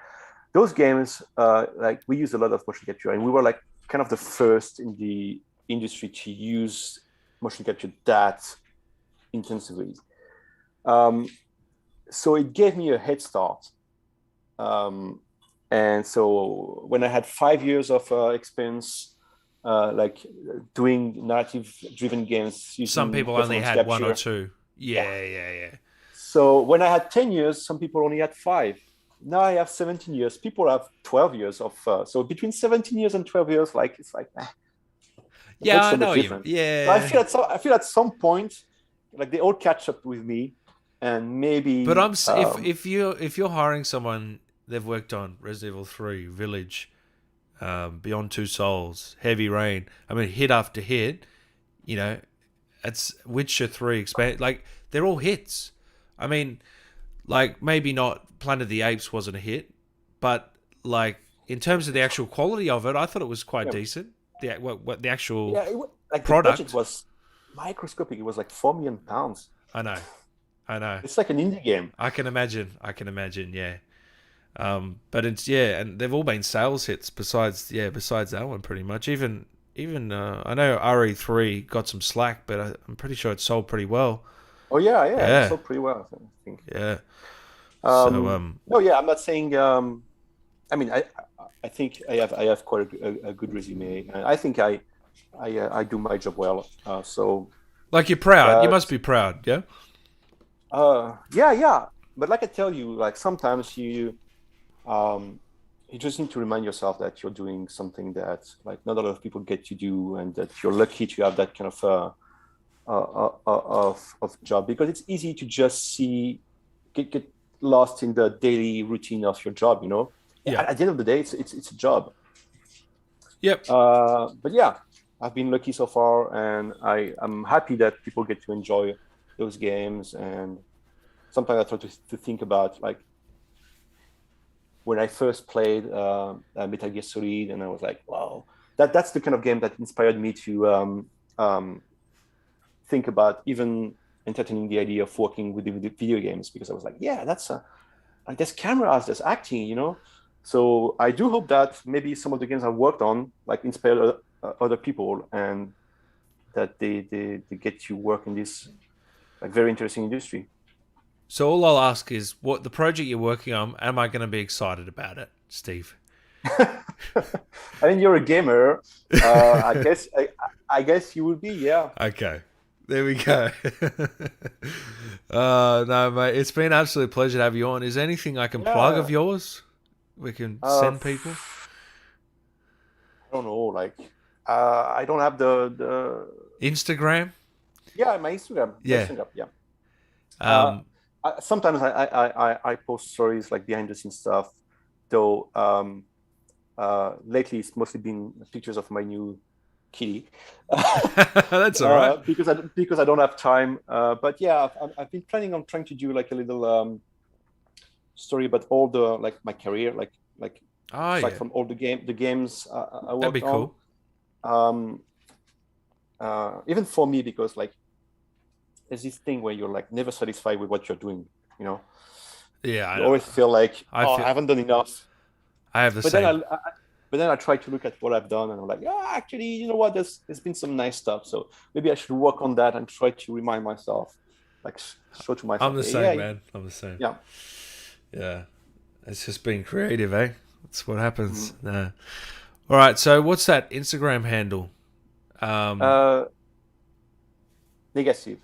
Those games, like we use a lot of motion capture, and we were like kind of the first in the industry to use motion capture that intensively. Um, so it gave me a head start. Um, and so when I had 5 years of experience, like doing narrative-driven games Some using people only performance had one or capture, two. yeah. Yeah. So when I had 10 years, some people only had 5. Now I have 17 years. People have 12 years of. So between 17 years and 12 years, like it's like. It Yeah, looks I so much know you. different. So Yeah, I feel at some point, like they all catch up with me, and but maybe if you're hiring someone, they've worked on Resident Evil 3, Village, Beyond Two Souls, Heavy Rain. I mean, hit after hit. You know, it's Witcher 3 expand. Like they're all hits. I mean, like maybe not Planet of the Apes wasn't a hit, but like in terms of the actual quality of it, I thought it was quite yeah, decent. What the actual yeah, like the budget product. was microscopic. It was like £4 million. I know, I know. It's like an indie game. I can imagine. I can imagine. Yeah. But it's yeah, and they've all been sales hits. Besides that one, pretty much. Even I know RE3 got some slack, but I'm pretty sure it sold pretty well. Oh yeah, yeah, it Yeah, sold pretty well, I think. yeah. So No, yeah, I'm not saying. I mean, I think I have quite a good resume, and I think I do my job well. So, like you're proud. You but must be proud. Yeah. yeah, yeah. But like I tell you, like sometimes you just need to remind yourself that you're doing something that like not a lot of people get to do, and that you're lucky to have that kind of job, because it's easy to just get lost in the daily routine of your job. Yeah. At the end of the day, it's a job. Yep. But yeah, I've been lucky so far, and I'm happy that people get to enjoy those games. And sometimes I try to think about like when I first played Metal Gear Solid, and I was like, wow, that's the kind of game that inspired me to think about even entertaining the idea of working with the video games, because I was like, yeah, like there's cameras, there's acting. So I do hope that maybe some of the games I've worked on like inspire other people, and that they get to work in this like very interesting industry. So all I'll ask is, what the project you're working on? Am I going to be excited about it, Steve? I mean, you're a gamer. I guess you would be, yeah. Okay. There we go. No, mate. It's been an absolute pleasure to have you on. Is there anything I can plug of Yeah. yours? We can Uh, send people. I don't know, like I don't have the Instagram. yeah, my Instagram. Yeah. Yeah. Uh, Um, Sometimes I post stories like behind the scenes stuff, though. Lately it's mostly been pictures of my new kitty. that's all right. Because I don't have time. But yeah, I've been planning on trying to do like a little story about all the like my career, like Oh aside yeah, from all the games I that'd be worked on. cool. Um, Even for me, because like there's this thing where you're like never satisfied with what you're doing. You know, Yeah, I you know. always feel like, I oh, feel I haven't done enough. I have the But then same. but then I try to look at what I've done, and I'm like, yeah, actually, you know what? There's been some nice stuff. So maybe I should work on that and try to remind myself, like show to I'm myself, the yeah, same, man. I'm the same. yeah. Yeah, it's just being creative, eh? That's what happens. Mhm. No. All right. So what's that Instagram handle? Um, Uh, Negative,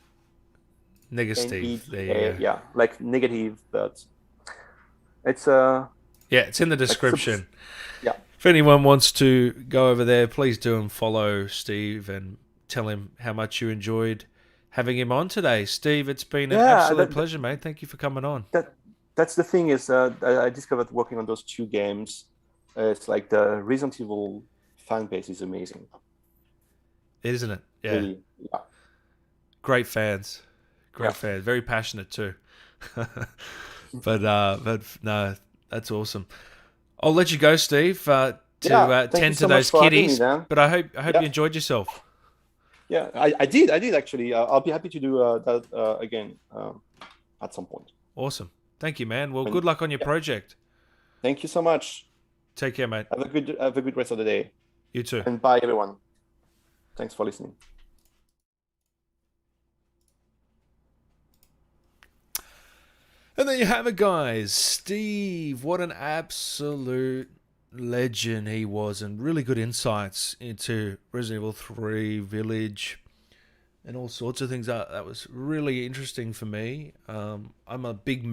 Negative. There you NEGA, go. yeah, like negative, but it's Yeah, it's in the like description. yeah, If anyone wants to go over there, please do and follow Steve and tell him how much you enjoyed having him on today. Steve, it's been an yeah. absolute pleasure, mate. Thank you for coming on. That's the thing is I discovered working on those two games. It's like the Resident Evil fan base is amazing, Isn't it? Yeah. really. Yeah, Great fans. yeah. Great fans. Very passionate too. But no, that's awesome. I'll let you go, Steve, to Yeah, thank you tend to so much those for having me, kitties. Dan. But I hope Yeah, you enjoyed yourself. yeah, I did actually. I'll be happy to do that again at some point. Awesome. Thank you, man. Well, And good luck on your yeah, project. thank you so much. Take care, mate. Have a good rest of the day, You too. and bye everyone. Thanks for listening. And there you have it, guys. Steve, what an absolute legend he was, and really good insights into Resident Evil 3, Village, and all sorts of things. That was really interesting for me. I'm a big